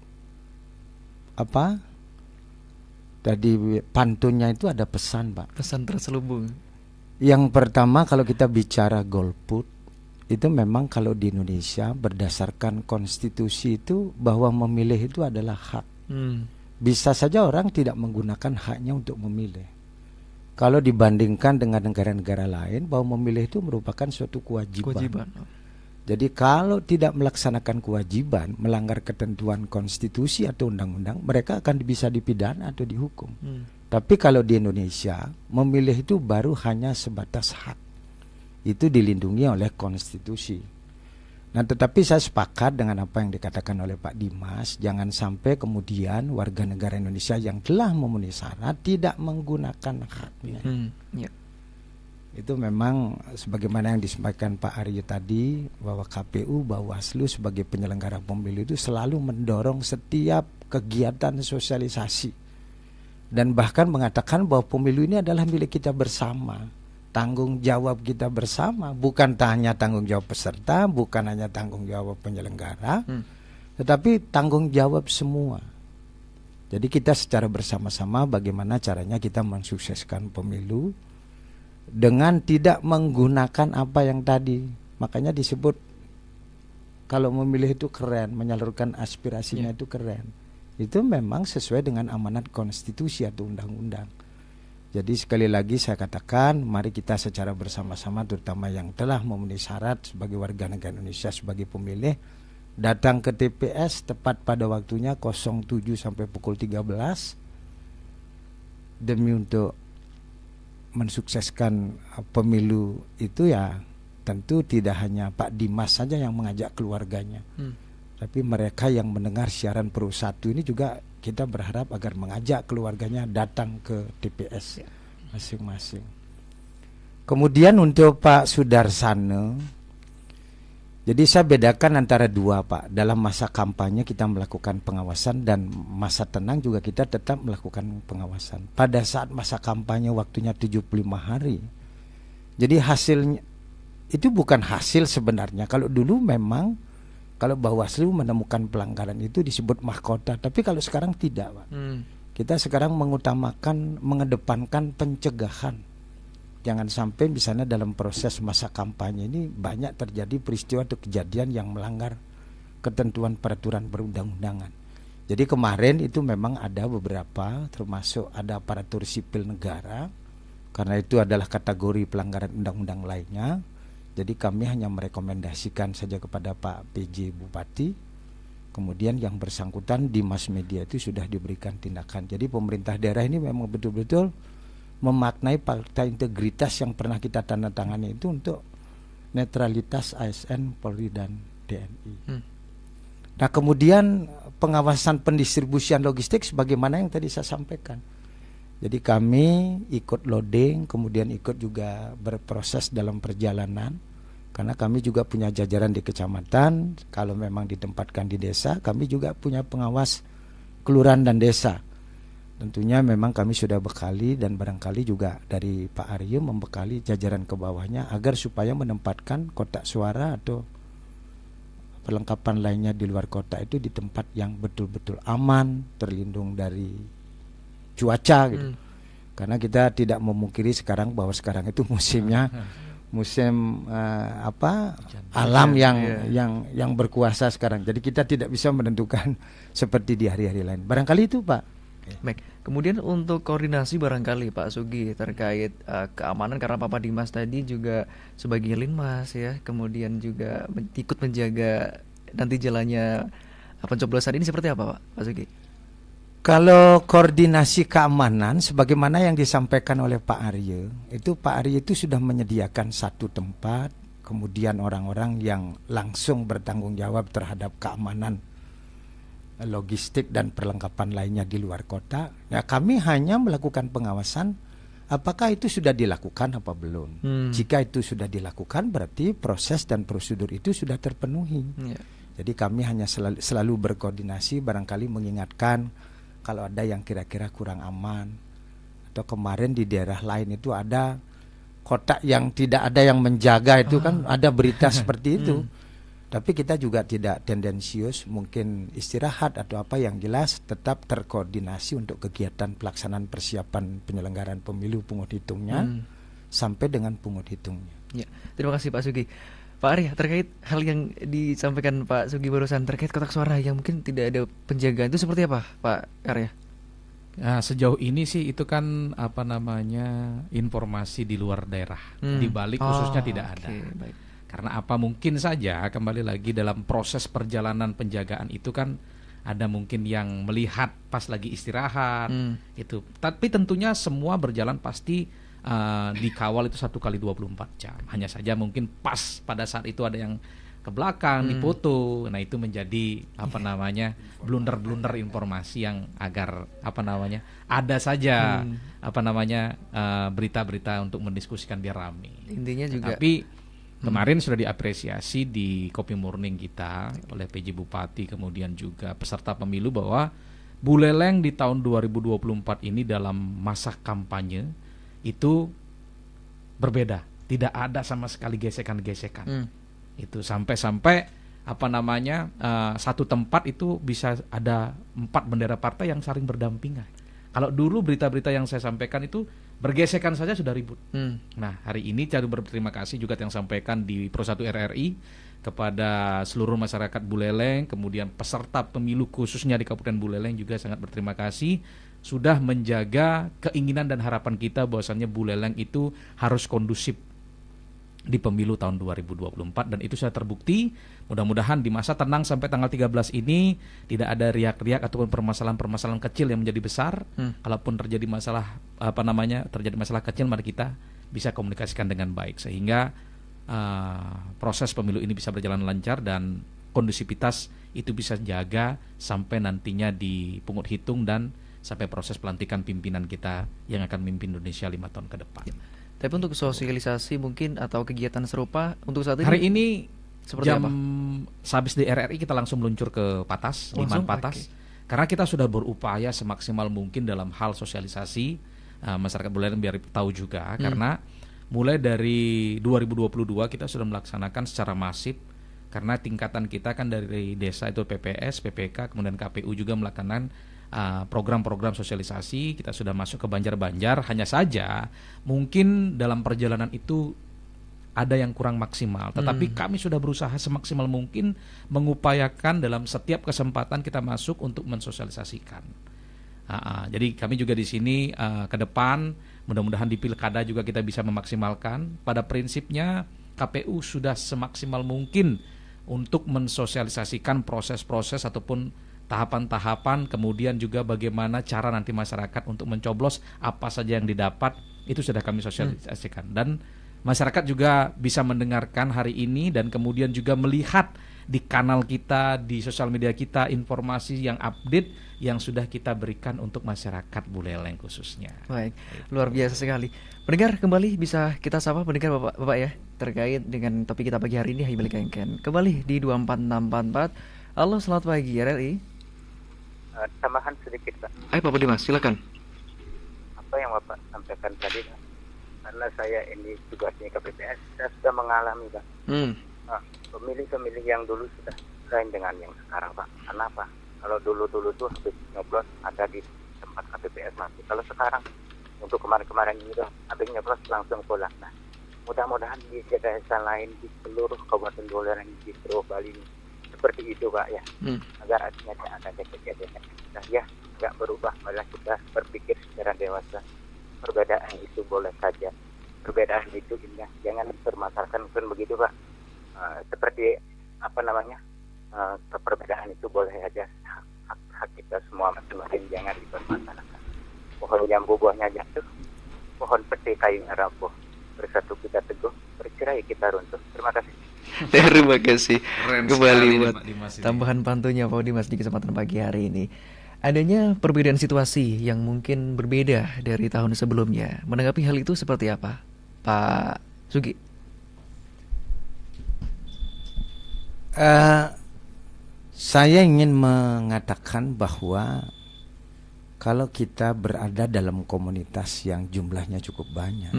tadi pantunnya itu ada pesan, Pak. Pesan terselubung. Yang pertama kalau kita bicara golput, itu memang kalau di Indonesia berdasarkan konstitusi itu bahwa memilih itu adalah hak. Bisa saja orang tidak menggunakan haknya untuk memilih. Kalau dibandingkan dengan negara-negara lain, bahwa memilih itu merupakan suatu kewajiban. Jadi kalau tidak melaksanakan kewajiban, melanggar ketentuan konstitusi atau undang-undang, mereka akan bisa dipidana atau dihukum. Tapi kalau di Indonesia, memilih itu baru hanya sebatas hak. Itu dilindungi oleh konstitusi. Nah, tetapi saya sepakat dengan apa yang dikatakan oleh Pak Dimas, jangan sampai kemudian warga negara Indonesia yang telah memenuhi syarat tidak menggunakan haknya. Itu memang sebagaimana yang disampaikan Pak Arya tadi, bahwa KPU, Bawaslu sebagai penyelenggara pemilu itu selalu mendorong setiap kegiatan sosialisasi dan bahkan mengatakan bahwa pemilu ini adalah milik kita bersama, tanggung jawab kita bersama, bukan hanya tanggung jawab peserta, bukan hanya tanggung jawab penyelenggara, tetapi tanggung jawab semua. Jadi kita secara bersama-sama bagaimana caranya kita mensukseskan pemilu dengan tidak menggunakan apa yang tadi. Makanya disebut kalau memilih itu keren, menyalurkan aspirasinya itu keren. Itu memang sesuai dengan amanat konstitusi atau undang-undang. Jadi sekali lagi saya katakan, mari kita secara bersama-sama, terutama yang telah memenuhi syarat sebagai warga negara Indonesia sebagai pemilih, datang ke TPS tepat pada waktunya 07 sampai pukul 13 demi untuk mensukseskan pemilu itu. Ya tentu tidak hanya Pak Dimas saja yang mengajak keluarganya, tapi mereka yang mendengar siaran Pro 1 ini juga kita berharap agar mengajak keluarganya datang ke TPS masing-masing. Kemudian untuk Pak Sudarsana, jadi saya bedakan antara dua, Pak. Dalam masa kampanye kita melakukan pengawasan dan masa tenang juga kita tetap melakukan pengawasan. Pada saat masa kampanye waktunya 75 hari. Jadi hasilnya itu bukan hasil sebenarnya. Kalau dulu memang kalau Bawaslu menemukan pelanggaran itu disebut mahkota, tapi kalau sekarang tidak, Pak. Kita sekarang mengedepankan pencegahan. Jangan sampai misalnya dalam proses masa kampanye ini banyak terjadi peristiwa atau kejadian yang melanggar ketentuan peraturan perundang-undangan. Jadi kemarin itu memang ada beberapa, termasuk ada aparatur sipil negara, karena itu adalah kategori pelanggaran undang-undang lainnya. Jadi kami hanya merekomendasikan saja kepada Pak PJ Bupati, kemudian yang bersangkutan di mass media itu sudah diberikan tindakan. Jadi pemerintah daerah ini memang betul-betul memaknai fakta integritas yang pernah kita tanda tangani itu untuk netralitas ASN, Polri dan TNI. Nah kemudian pengawasan pendistribusian logistik sebagaimana yang tadi saya sampaikan. Jadi kami ikut loading, kemudian ikut juga berproses dalam perjalanan. Karena kami juga punya jajaran di kecamatan, kalau memang ditempatkan di desa, kami juga punya pengawas kelurahan dan desa. Tentunya memang kami sudah bekali dan barangkali juga dari Pak Aryo membekali jajaran ke bawahnya agar supaya menempatkan kotak suara atau perlengkapan lainnya di luar kota itu di tempat yang betul-betul aman, terlindung dari cuaca gitu. Karena kita tidak memungkiri sekarang bahwa sekarang itu musimnya musim alam yang berkuasa sekarang. Jadi kita tidak bisa menentukan seperti di hari-hari lain. Barangkali itu Pak. Baik, kemudian untuk koordinasi barangkali Pak Sugi terkait keamanan, karena Papa Dimas tadi juga sebagai linmas ya, kemudian juga ikut menjaga nanti jalannya pencoblosan ini seperti apa Pak Sugi? Kalau koordinasi keamanan sebagaimana yang disampaikan oleh Pak Aryo, itu Pak Aryo itu sudah menyediakan satu tempat, kemudian orang-orang yang langsung bertanggung jawab terhadap keamanan logistik dan perlengkapan lainnya di luar kota. Ya kami hanya melakukan pengawasan apakah itu sudah dilakukan apa belum. Jika itu sudah dilakukan berarti proses dan prosedur itu sudah terpenuhi. Jadi kami hanya selalu berkoordinasi, barangkali mengingatkan kalau ada yang kira-kira kurang aman. Atau kemarin di daerah lain itu ada kotak yang tidak ada yang menjaga, itu kan ada berita seperti itu. Tapi kita juga tidak tendensius mungkin istirahat atau apa, yang jelas tetap terkoordinasi untuk kegiatan pelaksanaan persiapan penyelenggaraan pemilu, pungut hitungnya sampai dengan pungut hitungnya. Ya, terima kasih Pak Sugi. Pak Arya, terkait hal yang disampaikan Pak Sugi barusan terkait kotak suara yang mungkin tidak ada penjagaan, itu seperti apa Pak Arya? Nah, sejauh ini sih itu kan informasi di luar daerah, di balik khususnya tidak ada. Baik. Karena apa, mungkin saja kembali lagi dalam proses perjalanan penjagaan itu kan ada mungkin yang melihat pas lagi istirahat itu. Tapi tentunya semua berjalan pasti dikawal itu 1 kali 24 jam. Hanya saja mungkin pas pada saat itu ada yang ke belakang dipoto. Nah, itu menjadi blunder-blunder informasi yang agar ada saja berita-berita untuk mendiskusikan biar ramai. Intinya juga. Tapi kemarin sudah diapresiasi di Kopi Morning kita oleh PJ Bupati, kemudian juga peserta pemilu, bahwa Buleleng di tahun 2024 ini dalam masa kampanye itu berbeda, tidak ada sama sekali gesekan-gesekan. Itu sampai satu tempat itu bisa ada 4 bendera partai yang saling berdampingan. Kalau dulu berita-berita yang saya sampaikan itu bergesekan saja sudah ribut. Nah, hari ini saya berterima kasih juga yang sampaikan di Pro 1 RRI kepada seluruh masyarakat Buleleng, kemudian peserta pemilu khususnya di Kabupaten Buleleng juga sangat berterima kasih sudah menjaga keinginan dan harapan kita bahwasannya Buleleng itu harus kondusif di pemilu tahun 2024, dan itu sudah terbukti. Mudah-mudahan di masa tenang sampai tanggal 13 ini tidak ada riak-riak ataupun permasalahan-permasalahan kecil yang menjadi besar. Kalaupun terjadi masalah kecil, mari kita bisa komunikasikan dengan baik sehingga proses pemilu ini bisa berjalan lancar dan kondusivitas itu bisa jaga sampai nantinya di pungut hitung dan sampai proses pelantikan pimpinan kita yang akan memimpin Indonesia 5 tahun ke depan. Tapi untuk sosialisasi mungkin atau kegiatan serupa untuk saat ini hari ini seperti jam apa? Sehabis di RRI kita langsung meluncur ke Patas, Liman Patas. Karena kita sudah berupaya semaksimal mungkin dalam hal sosialisasi masyarakat Buleleng biar tahu juga. Karena mulai dari 2022 kita sudah melaksanakan secara masif, karena tingkatan kita kan dari desa itu PPS, PPK, kemudian KPU juga melakukan program-program sosialisasi. Kita sudah masuk ke Banjar-Banjar, hanya saja mungkin dalam perjalanan itu ada yang kurang maksimal, tetapi kami sudah berusaha semaksimal mungkin mengupayakan dalam setiap kesempatan kita masuk untuk mensosialisasikan. Jadi kami juga di sini ke depan mudah-mudahan di pilkada juga kita bisa memaksimalkan. Pada prinsipnya KPU sudah semaksimal mungkin untuk mensosialisasikan proses-proses ataupun tahapan-tahapan, kemudian juga bagaimana cara nanti masyarakat untuk mencoblos, apa saja yang didapat, itu sudah kami sosialisasikan. Dan masyarakat juga bisa mendengarkan hari ini dan kemudian juga melihat di kanal kita, di sosial media kita, informasi yang update yang sudah kita berikan untuk masyarakat Buleleng khususnya. Baik, luar biasa sekali. Pendengar, kembali bisa kita sapa pendengar Bapak ya, terkait dengan topik kita pagi hari ini, Hai Balik Kengken. Kembali di 24644. Halo, selamat pagi RRI. Tambahan sedikit Pak, Ayo Pak Dimas, silakan. apa yang Bapak sampaikan tadi Pak, karena saya ini tugasnya KPPS, saya sudah mengalami Pak. Pemilih-pemilih yang dulu sudah lain dengan yang sekarang Pak. Kenapa? Kalau dulu tuh habis nyoblos ada di tempat KPPS masih. Kalau sekarang untuk kemarin-kemarin ini tuh habis nyoblos langsung pulang. Nah, mudah-mudahan di desa lain di seluruh Kabupaten Buleleng di seluruh Bali ini seperti itu Pak ya. Agar artinya tidak ada kejadian. Nah ya, nggak berubah, malah kita berpikir secara dewasa. Perbedaan itu boleh saja. Perbedaan itu indah. Jangan dipermasalahkan pun begitu Pak. Seperti perbedaan itu boleh aja, hak kita semua masing-masing, jangan dipermasalahkan. Pohon jambu buahnya jatuh, pohon peti kayunya rapuh, bersatu kita teguh, bercerai kita runtuh. Terima kasih. Terima kasih Keren kembali sekali buat Pak Dimas ini. tambahan pantunya Pak Dimas di kesempatan pagi hari ini. Adanya perbedaan situasi yang mungkin berbeda dari tahun sebelumnya. Menanggapi hal itu seperti apa, Pak Sugi? Saya ingin mengatakan bahwa kalau kita berada dalam komunitas yang jumlahnya cukup banyak,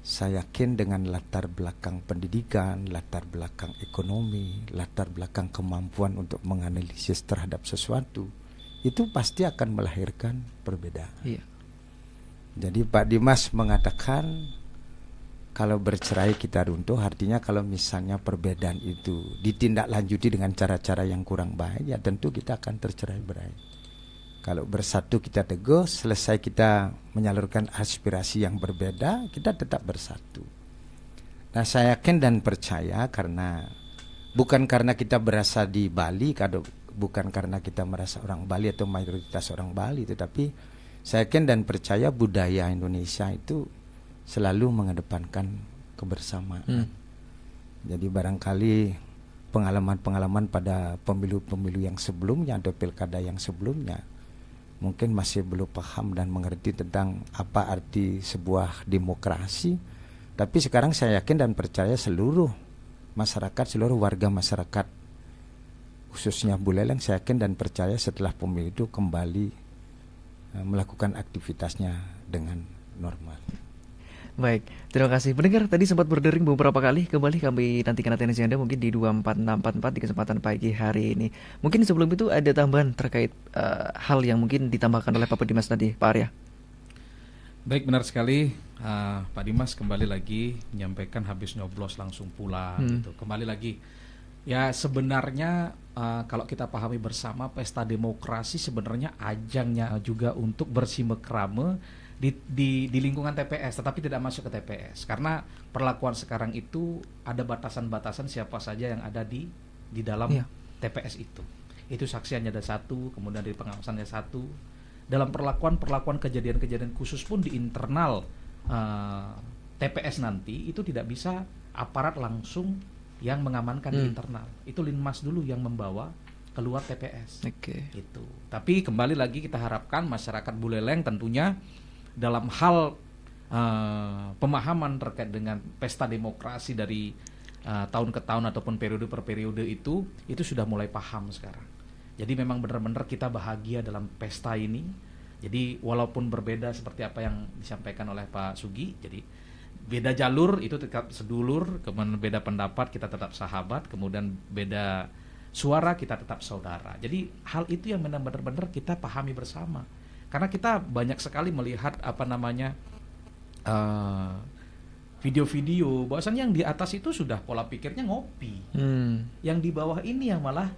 saya yakin dengan latar belakang pendidikan, latar belakang ekonomi, latar belakang kemampuan untuk menganalisis terhadap sesuatu, itu pasti akan melahirkan perbedaan. Iya. Jadi Pak Dimas mengatakan kalau bercerai kita runtuh, artinya kalau misalnya perbedaan itu ditindaklanjuti dengan cara-cara yang kurang baik, ya tentu kita akan tercerai-berai. Kalau bersatu kita teguh, selesai kita menyalurkan aspirasi yang berbeda, kita tetap bersatu. Nah, saya yakin dan percaya bukan karena kita berasal di Bali, bukan karena kita merasa orang Bali atau mayoritas orang Bali, tetapi saya yakin dan percaya budaya Indonesia itu selalu mengedepankan kebersamaan. Jadi barangkali pengalaman-pengalaman pada pemilu-pemilu yang sebelumnya atau pilkada yang sebelumnya mungkin masih belum paham dan mengerti tentang apa arti sebuah demokrasi. Tapi sekarang saya yakin dan percaya seluruh masyarakat, seluruh warga masyarakat khususnya Buleleng, saya yakin dan percaya setelah pemilu itu kembali melakukan aktivitasnya dengan normal. Baik, terima kasih. Pendengar tadi sempat berdering beberapa kali. Kembali kami nantikan atensi Anda mungkin di 24644 di kesempatan pagi hari ini. Mungkin sebelum itu ada tambahan terkait hal yang mungkin ditambahkan oleh Pak Dimas tadi, Pak Arya. Baik, benar sekali Pak Dimas kembali lagi menyampaikan habis nyoblos langsung pulang gitu. Kembali lagi. Ya sebenarnya kalau kita pahami bersama, pesta demokrasi sebenarnya ajangnya juga untuk bersimekrame di lingkungan TPS, tetapi tidak masuk ke TPS karena perlakuan sekarang itu ada batasan-batasan siapa saja yang ada di dalam TPS itu saksi hanya ada satu, kemudian di pengawasan ada satu. Dalam perlakuan kejadian-kejadian khusus pun di internal TPS nanti itu tidak bisa aparat langsung yang mengamankan di internal, itu Linmas dulu yang membawa keluar TPS. Itu. Tapi kembali lagi kita harapkan masyarakat Buleleng tentunya dalam hal pemahaman terkait dengan pesta demokrasi dari tahun ke tahun ataupun periode per periode itu sudah mulai paham sekarang. Jadi memang benar-benar kita bahagia dalam pesta ini. Jadi walaupun berbeda seperti apa yang disampaikan oleh Pak Sugi, jadi beda jalur itu tetap sedulur, kemudian beda pendapat kita tetap sahabat, kemudian beda suara kita tetap saudara. Jadi hal itu yang benar-benar kita pahami bersama. Karena kita banyak sekali melihat video-video bahwasannya yang di atas itu sudah pola pikirnya ngopi, yang di bawah ini yang malah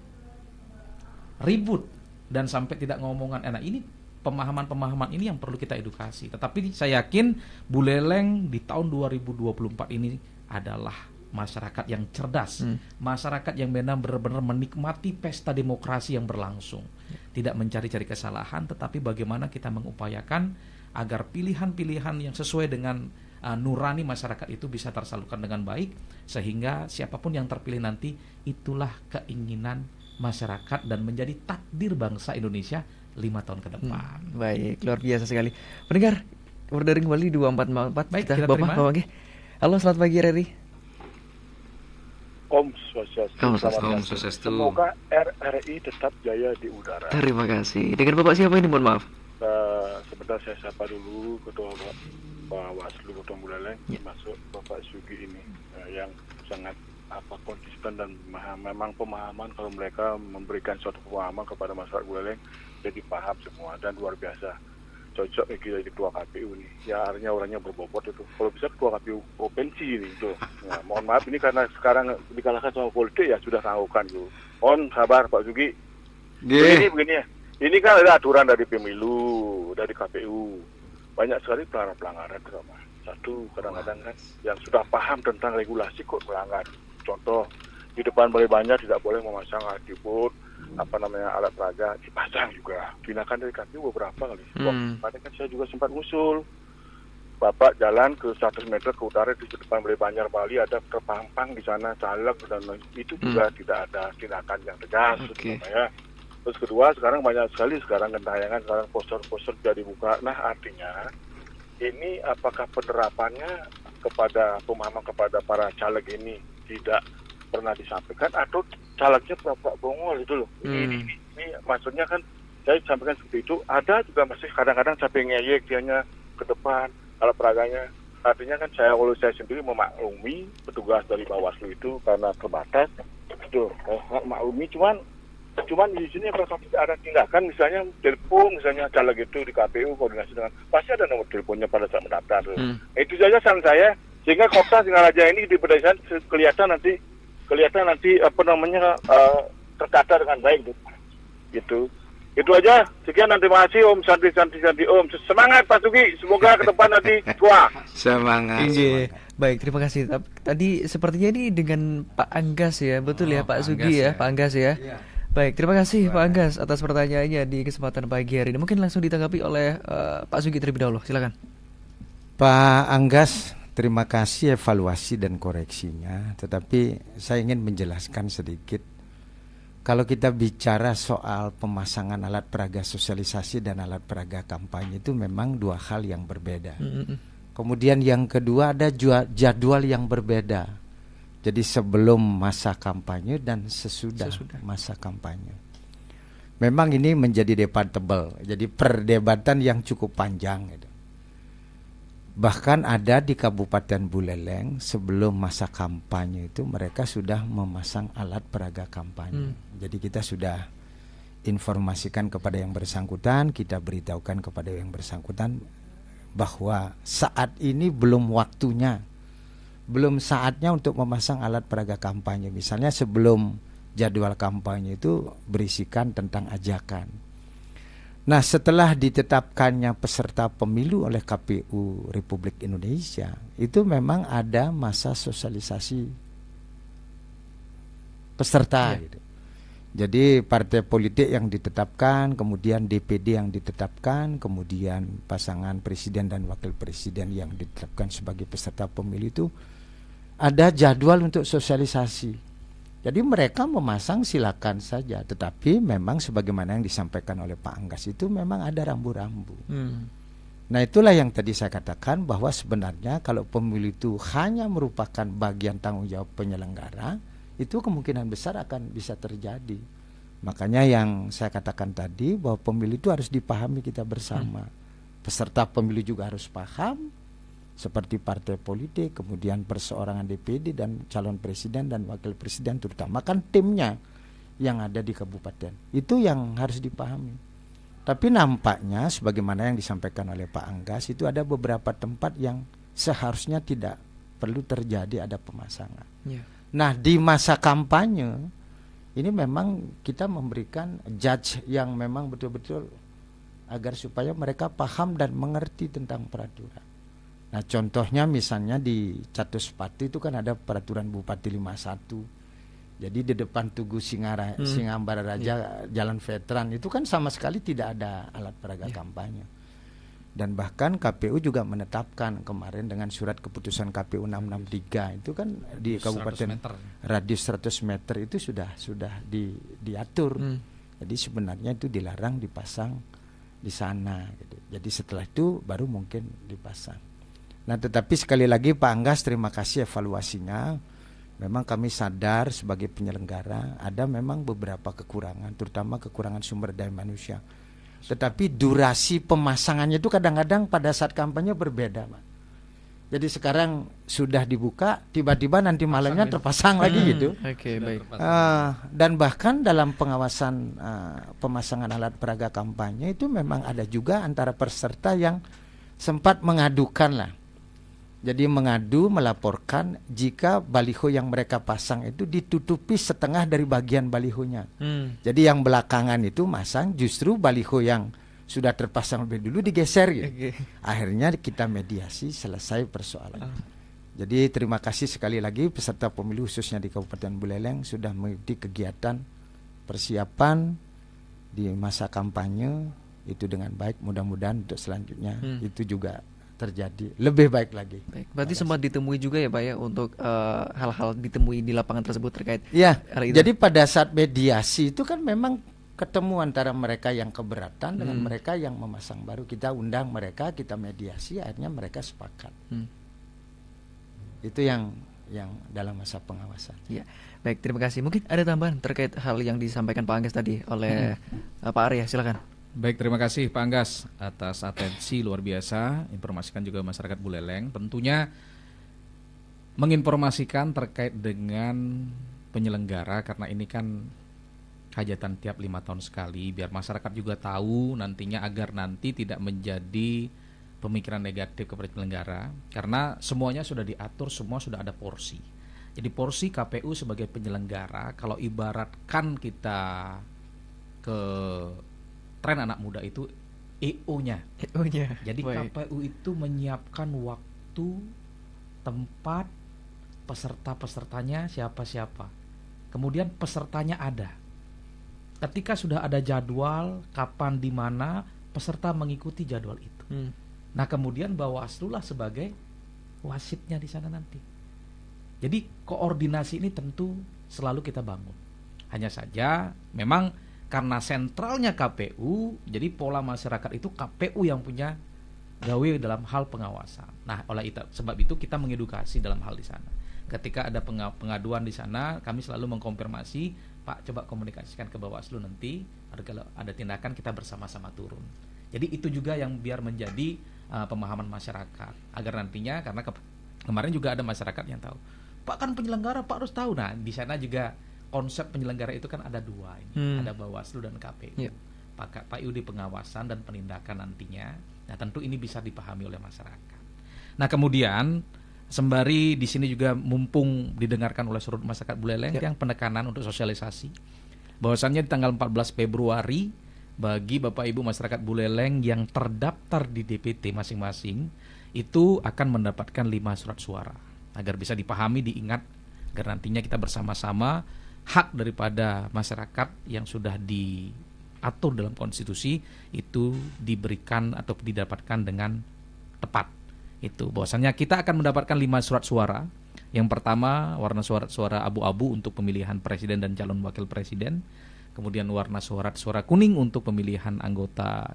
ribut dan sampai tidak ngomongan enak. Ini pemahaman-pemahaman ini yang perlu kita edukasi. Tetapi saya yakin Buleleng di tahun 2024 ini adalah masyarakat yang cerdas, masyarakat yang benar-benar menikmati pesta demokrasi yang berlangsung. Tidak mencari-cari kesalahan, tetapi bagaimana kita mengupayakan agar pilihan-pilihan yang sesuai dengan nurani masyarakat itu bisa tersalurkan dengan baik, sehingga siapapun yang terpilih nanti itulah keinginan masyarakat dan menjadi takdir bangsa Indonesia 5 tahun ke depan. Baik, luar biasa sekali. Pendengar, order kembali 2444. Baik, kita kita Bapak, terima. Bapak, oke. Halo, selamat pagi RRI. Om Swastiastu. Om Swastiastu. Selamat Om pagi. Swastiastu. Semoga RRI tetap jaya di udara. Terima kasih. Dengan Bapak siapa ini, mohon maaf? Sebentar saya sapa dulu Ketua Bawaslu Kota Buleleng, termasuk Bapak Sugi ini yang sangat konsisten dan memang pemahaman, kalau mereka memberikan suatu pemahaman kepada masyarakat Buleleng jadi paham semua dan luar biasa. Cocok jadi ketua KPU nih. Ya artinya orangnya berbobot itu. Kalau bisa ketua KPU provinsi ini itu. Ya, mohon maaf ini karena sekarang dikalahkan sama politik ya sudah tahukan gitu. Mohon sabar Pak Sugi. Begini ya. Ini kan ada aturan dari pemilu, dari KPU. Banyak sekali pelanggaran terutama. Satu, kadang-kadang kan yang sudah paham tentang regulasi kok melanggar. Contoh, di depan balai banjar tidak boleh memasang atribut alat peraga, dipasang juga. Tindakan dari KPU beberapa kali. Waktu kan saya juga sempat usul. Bapak jalan ke 100 meter ke utara di depan balai banjar Bali ada terpampang di sana caleg dan itu juga tidak ada tindakan yang tegas. Ya. Terus kedua, sekarang banyak sekali sekarang poster-poster jadi buka. Nah, artinya ini apakah penerapannya kepada pemahaman kepada para caleg ini tidak pernah disampaikan atau calegnya pura-pura bongol itu loh. Ini maksudnya kan saya sampaikan seperti itu. Ada juga masih kadang-kadang sampai ngeyek dianya ke depan alat peraganya. Artinya kan saya sendiri memaklumi petugas dari Bawaslu itu karena terbatas. Itu maklumi cuman di sini apakah tidak ada tindakan, misalnya telepon, misalnya caleg itu di KPU koordinasi dengan, pasti ada nomor teleponnya pada saat mendaftar. Itu saja saran saya, sehingga kota Singaraja ini di pedesaan kelihatan nanti tertata dengan baik gitu. Itu aja. Sekian, terima kasih Om Santi Om. Semangat Pak Sugi, semoga ke depan nanti tua. Semangat. Baik, terima kasih. Tadi sepertinya ini dengan Pak Anggas ya, betul ya Pak Sugi ya, Pak Anggas ya. Baik, terima kasih Pak Anggas atas pertanyaannya di kesempatan pagi hari ini. Mungkin langsung ditanggapi oleh Pak Sugi terlebih dahulu, silakan. Pak Anggas, terima kasih evaluasi dan koreksinya. Tetapi saya ingin menjelaskan sedikit. Kalau kita bicara soal pemasangan alat peraga sosialisasi dan alat peraga kampanye itu memang dua hal yang berbeda. Kemudian yang kedua ada jadwal yang berbeda. Jadi sebelum masa kampanye dan sesudah masa kampanye. Memang ini menjadi debatable. Jadi perdebatan yang cukup panjang gitu. Bahkan ada di Kabupaten Buleleng sebelum masa kampanye itu mereka sudah memasang alat peraga kampanye. Jadi kita sudah informasikan kepada yang bersangkutan, kita beritahukan kepada yang bersangkutan bahwa saat ini belum waktunya, belum saatnya untuk memasang alat peraga kampanye. Misalnya sebelum jadwal kampanye itu berisikan tentang ajakan. Nah, setelah ditetapkannya peserta pemilu oleh KPU Republik Indonesia, itu memang ada masa sosialisasi peserta gitu. Jadi partai politik yang ditetapkan, kemudian DPD yang ditetapkan, kemudian pasangan presiden dan wakil presiden yang ditetapkan sebagai peserta pemilu itu ada jadwal untuk sosialisasi. Jadi mereka memasang silakan saja, tetapi memang sebagaimana yang disampaikan oleh Pak Anggas itu memang ada rambu-rambu. Nah, itulah yang tadi saya katakan bahwa sebenarnya kalau pemilu itu hanya merupakan bagian tanggung jawab penyelenggara, itu kemungkinan besar akan bisa terjadi. Makanya yang saya katakan tadi bahwa pemilu itu harus dipahami kita bersama. Peserta pemilu juga harus paham, seperti partai politik, kemudian perseorangan DPD dan calon presiden dan wakil presiden, terutama kan timnya yang ada di kabupaten. Itu yang harus dipahami. Tapi nampaknya sebagaimana yang disampaikan oleh Pak Anggas, itu ada beberapa tempat yang seharusnya tidak perlu terjadi ada pemasangan. Nah, di masa kampanye ini memang kita memberikan judge yang memang betul-betul agar supaya mereka paham dan mengerti tentang peraturan. Nah, contohnya misalnya di Catuspati itu kan ada peraturan Bupati 51. Jadi di depan Tugu Singambara Raja Jalan Veteran itu kan sama sekali tidak ada alat peraga kampanye. Dan bahkan KPU juga menetapkan kemarin dengan surat keputusan KPU 663 itu kan di Kabupaten radius 100 meter itu sudah diatur. Jadi sebenarnya itu dilarang dipasang di sana gitu. Jadi setelah itu baru mungkin dipasang. Nah, tetapi sekali lagi Pak Anggas, terima kasih evaluasinya. Memang kami sadar sebagai penyelenggara ada memang beberapa kekurangan, terutama kekurangan sumber daya manusia. Tetapi durasi pemasangannya itu kadang-kadang pada saat kampanye berbeda, Pak. Jadi sekarang sudah dibuka, tiba-tiba nanti malamnya terpasang lagi gitu. Oke, baik. Dan bahkan dalam pengawasan pemasangan alat peraga kampanye itu memang ada juga antara peserta yang sempat mengadukan lah. Jadi melaporkan jika baliho yang mereka pasang itu ditutupi setengah dari bagian balihonya. Jadi yang belakangan itu masang, justru baliho yang sudah terpasang lebih dulu digeser gitu. Akhirnya kita mediasi, selesai persoalan. Jadi terima kasih sekali lagi peserta pemilu khususnya di Kabupaten Buleleng sudah mengikuti kegiatan persiapan di masa kampanye itu dengan baik. Mudah-mudahan untuk selanjutnya itu juga terjadi lebih baik lagi. Baik. Berarti sempat ditemui juga ya Pak ya untuk hal-hal ditemui di lapangan tersebut terkait ya. hal itu. Jadi pada saat mediasi itu kan memang ketemu antara mereka yang keberatan dengan mereka yang memasang baru. Kita undang mereka, kita mediasi, akhirnya mereka sepakat. Itu yang dalam masa pengawasan. Ya, baik, terima kasih. Mungkin ada tambahan terkait hal yang disampaikan Pak Anggas tadi oleh Pak Arya, silakan. Baik, terima kasih Pak Anggas atas atensi luar biasa, informasikan juga masyarakat Buleleng. Tentunya menginformasikan terkait dengan penyelenggara, karena ini kan hajatan tiap 5 tahun sekali, biar masyarakat juga tahu nantinya, agar nanti tidak menjadi pemikiran negatif kepada penyelenggara, karena semuanya sudah diatur, semua sudah ada porsi. Jadi porsi KPU sebagai penyelenggara, kalau ibaratkan kita ke tren anak muda itu EO-nya. Jadi baik. KPU itu menyiapkan waktu, tempat, peserta-pesertanya siapa-siapa. Kemudian pesertanya ada. Ketika sudah ada jadwal, kapan, di mana, peserta mengikuti jadwal itu. Nah, kemudian Bawaslu lah sebagai wasitnya di sana nanti. Jadi koordinasi ini tentu selalu kita bangun. Hanya saja memang karena sentralnya KPU, jadi pola masyarakat itu KPU yang punya gawe dalam hal pengawasan. Nah, oleh itu, sebab itu kita mengedukasi dalam hal di sana. Ketika ada pengaduan di sana, kami selalu mengkonfirmasi, Pak, coba komunikasikan ke Bawaslu nanti, kalau ada tindakan kita bersama-sama turun. Jadi itu juga yang biar menjadi pemahaman masyarakat, agar nantinya, karena kemarin juga ada masyarakat yang tahu, Pak kan penyelenggara, Pak harus tahu. Nah, di sana juga konsep penyelenggara itu kan ada dua ini, ada Bawaslu dan KPU. KPU di pengawasan dan penindakan nantinya. Nah, tentu ini bisa dipahami oleh masyarakat. Nah, kemudian sembari di sini juga mumpung didengarkan oleh seluruh masyarakat Buleleng yang penekanan untuk sosialisasi. Bahwasannya di tanggal 14 Februari bagi Bapak Ibu masyarakat Buleleng yang terdaftar di DPT masing-masing itu akan mendapatkan 5 surat suara. Agar bisa dipahami, diingat, agar nantinya kita bersama-sama hak daripada masyarakat yang sudah diatur dalam konstitusi itu diberikan atau didapatkan dengan tepat. Itu bahwasannya kita akan mendapatkan 5 surat suara. Yang pertama warna suara abu-abu untuk pemilihan presiden dan calon wakil presiden. Kemudian warna suara kuning untuk pemilihan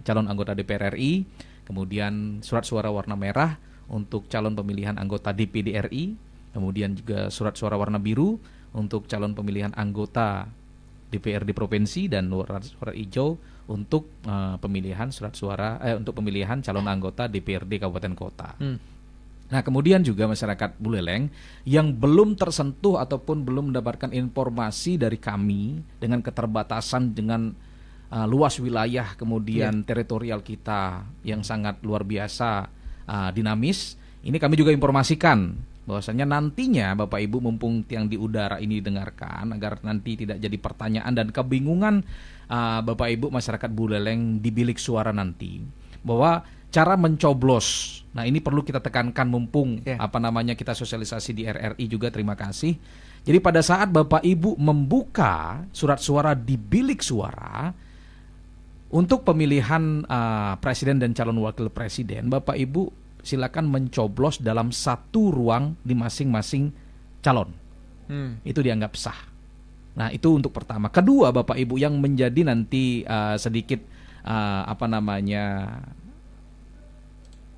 calon anggota DPR RI. Kemudian surat suara warna merah untuk calon pemilihan anggota DPD RI. Kemudian juga surat suara warna biru untuk calon pemilihan anggota DPRD provinsi, dan surat hijau untuk pemilihan untuk pemilihan calon anggota DPRD kabupaten kota. Nah, kemudian juga masyarakat Buleleng yang belum tersentuh ataupun belum mendapatkan informasi dari kami dengan keterbatasan dengan luas wilayah, kemudian teritorial kita yang sangat luar biasa dinamis, ini kami juga informasikan bahwasanya nantinya Bapak Ibu mumpung yang di udara ini dengarkan, agar nanti tidak jadi pertanyaan dan kebingungan Bapak Ibu masyarakat Buleleng di bilik suara nanti, bahwa cara mencoblos, nah ini perlu kita tekankan mumpung kita sosialisasi di RRI juga, terima kasih. Jadi pada saat Bapak Ibu membuka surat suara di bilik suara, Untuk pemilihan presiden dan calon wakil presiden, Bapak Ibu silakan mencoblos dalam satu ruang di masing-masing calon. Itu dianggap sah. Nah, itu untuk pertama. Kedua, Bapak Ibu yang menjadi nanti sedikit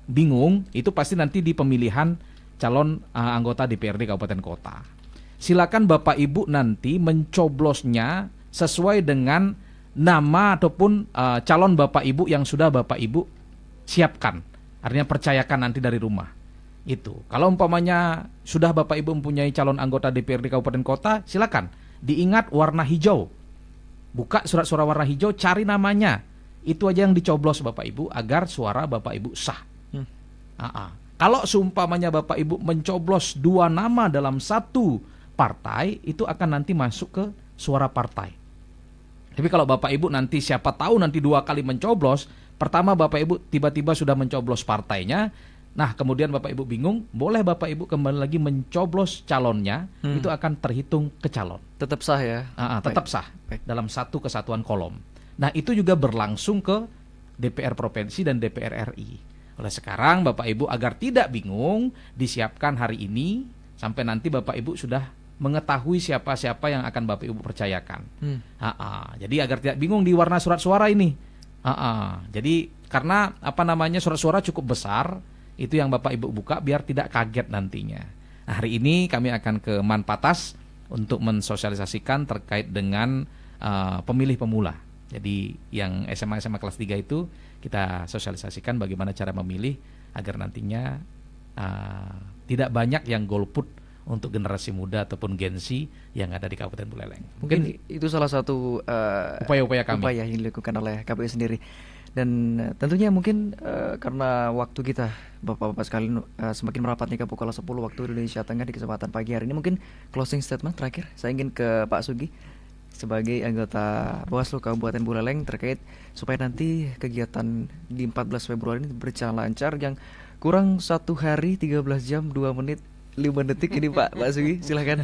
bingung, itu pasti nanti di pemilihan calon anggota DPRD Kabupaten Kota. Silakan Bapak Ibu nanti mencoblosnya sesuai dengan nama ataupun calon Bapak Ibu yang sudah Bapak Ibu siapkan. Artinya percayakan nanti dari rumah. Itu. Kalau umpamanya sudah Bapak Ibu mempunyai calon anggota DPRD Kabupaten Kota, silakan diingat warna hijau. Buka surat suara warna hijau, cari namanya. Itu aja yang dicoblos Bapak Ibu agar suara Bapak Ibu sah. Kalau seumpamanya Bapak Ibu mencoblos 2 nama dalam satu partai, itu akan nanti masuk ke suara partai. Tapi kalau Bapak Ibu nanti siapa tahu nanti 2 kali mencoblos, pertama Bapak Ibu tiba-tiba sudah mencoblos partainya, nah kemudian Bapak Ibu bingung, boleh Bapak Ibu kembali lagi mencoblos calonnya, itu akan terhitung ke calon. Tetap sah ya? Tetap sah dalam satu kesatuan kolom. Nah itu juga berlangsung ke DPR Provinsi dan DPR RI. Oleh sekarang Bapak Ibu agar tidak bingung, disiapkan hari ini sampai nanti Bapak Ibu sudah mengetahui siapa-siapa yang akan Bapak Ibu percayakan. Jadi agar tidak bingung di warna surat suara ini. Jadi karena surat suara cukup besar, itu yang Bapak Ibu buka biar tidak kaget nantinya. Nah, hari ini kami akan ke Manpatas untuk mensosialisasikan terkait dengan pemilih pemula. Jadi yang SMA kelas 3 itu kita sosialisasikan bagaimana cara memilih agar nantinya tidak banyak yang golput untuk generasi muda ataupun Gen Z yang ada di Kabupaten Buleleng. Mungkin itu salah satu upaya-upaya kami. Upaya yang dilakukan oleh KPU sendiri. Dan tentunya mungkin karena waktu kita Bapak-bapak sekalian semakin merapat nih ke pukul 10 waktu Indonesia Tengah di kesempatan pagi hari ini, mungkin closing statement terakhir saya ingin ke Pak Sugi sebagai anggota Bawaslu Kabupaten Buleleng terkait supaya nanti kegiatan di 14 Februari ini berjalan lancar, yang kurang 1 hari 13 jam 2 menit 5 detik ini Pak Sugi, silahkan.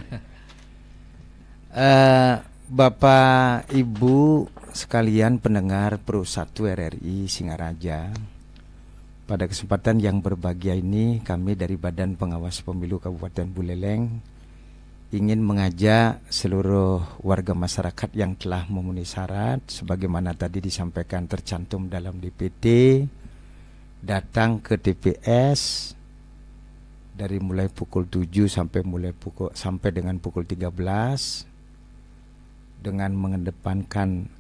Bapak Ibu sekalian pendengar Pro 1 RRI Singaraja, pada kesempatan yang berbahagia ini kami dari Badan Pengawas Pemilu Kabupaten Buleleng ingin mengajak seluruh warga masyarakat yang telah memenuhi syarat sebagaimana tadi disampaikan tercantum dalam DPT, datang ke TPS dari mulai pukul 7 sampai dengan pukul 13 dengan mengedepankan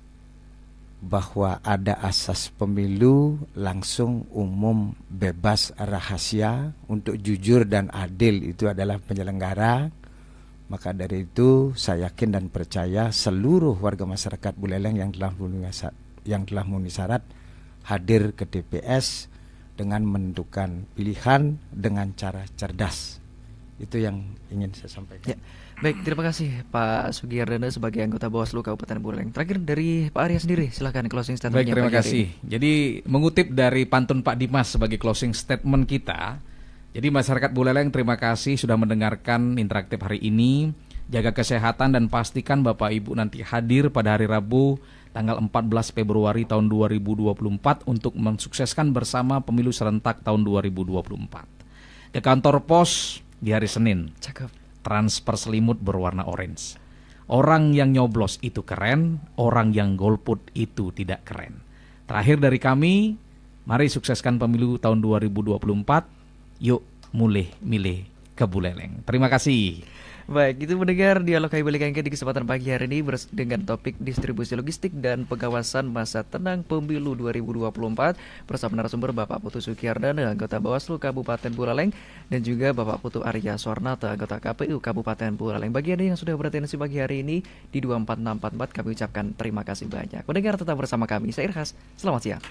bahwa ada asas pemilu langsung, umum, bebas, rahasia, untuk jujur dan adil itu adalah penyelenggara. Maka dari itu saya yakin dan percaya seluruh warga masyarakat Buleleng yang telah memenuhi syarat hadir ke TPS dengan menentukan pilihan dengan cara cerdas. Itu yang ingin saya sampaikan. Ya. Baik, terima kasih Pak Sugiyardana sebagai anggota Bawaslu Kabupaten Buleleng. Terakhir dari Pak Arya sendiri, silakan closing statement. Baik, terima kasih. Jadi mengutip dari pantun Pak Dimas sebagai closing statement kita, jadi masyarakat Buleleng terima kasih sudah mendengarkan interaktif hari ini. Jaga kesehatan dan pastikan Bapak Ibu nanti hadir pada hari Rabu tanggal 14 Februari tahun 2024 untuk mensukseskan bersama pemilu serentak tahun 2024. Ke kantor pos di hari Senin. Cakep. Transfer selimut berwarna orange. Orang yang nyoblos itu keren, orang yang golput itu tidak keren. Terakhir dari kami, mari sukseskan pemilu tahun 2024. Yuk mulai milih ke Buleleng. Terima kasih. Baik, itu mendengar dialog kami balik di kesempatan pagi hari ini dengan topik distribusi logistik dan pengawasan masa tenang pemilu 2024 bersama narasumber Bapak Putu Sugiyardana, anggota Bawaslu Kabupaten Buleleng, dan juga Bapak Putu Arya Swarnata, anggota KPU Kabupaten Buleleng. Bagi Anda yang sudah beratensi pagi hari ini di 24644, kami ucapkan terima kasih banyak. Mendengar tetap bersama kami, saya Irhas. Selamat siang.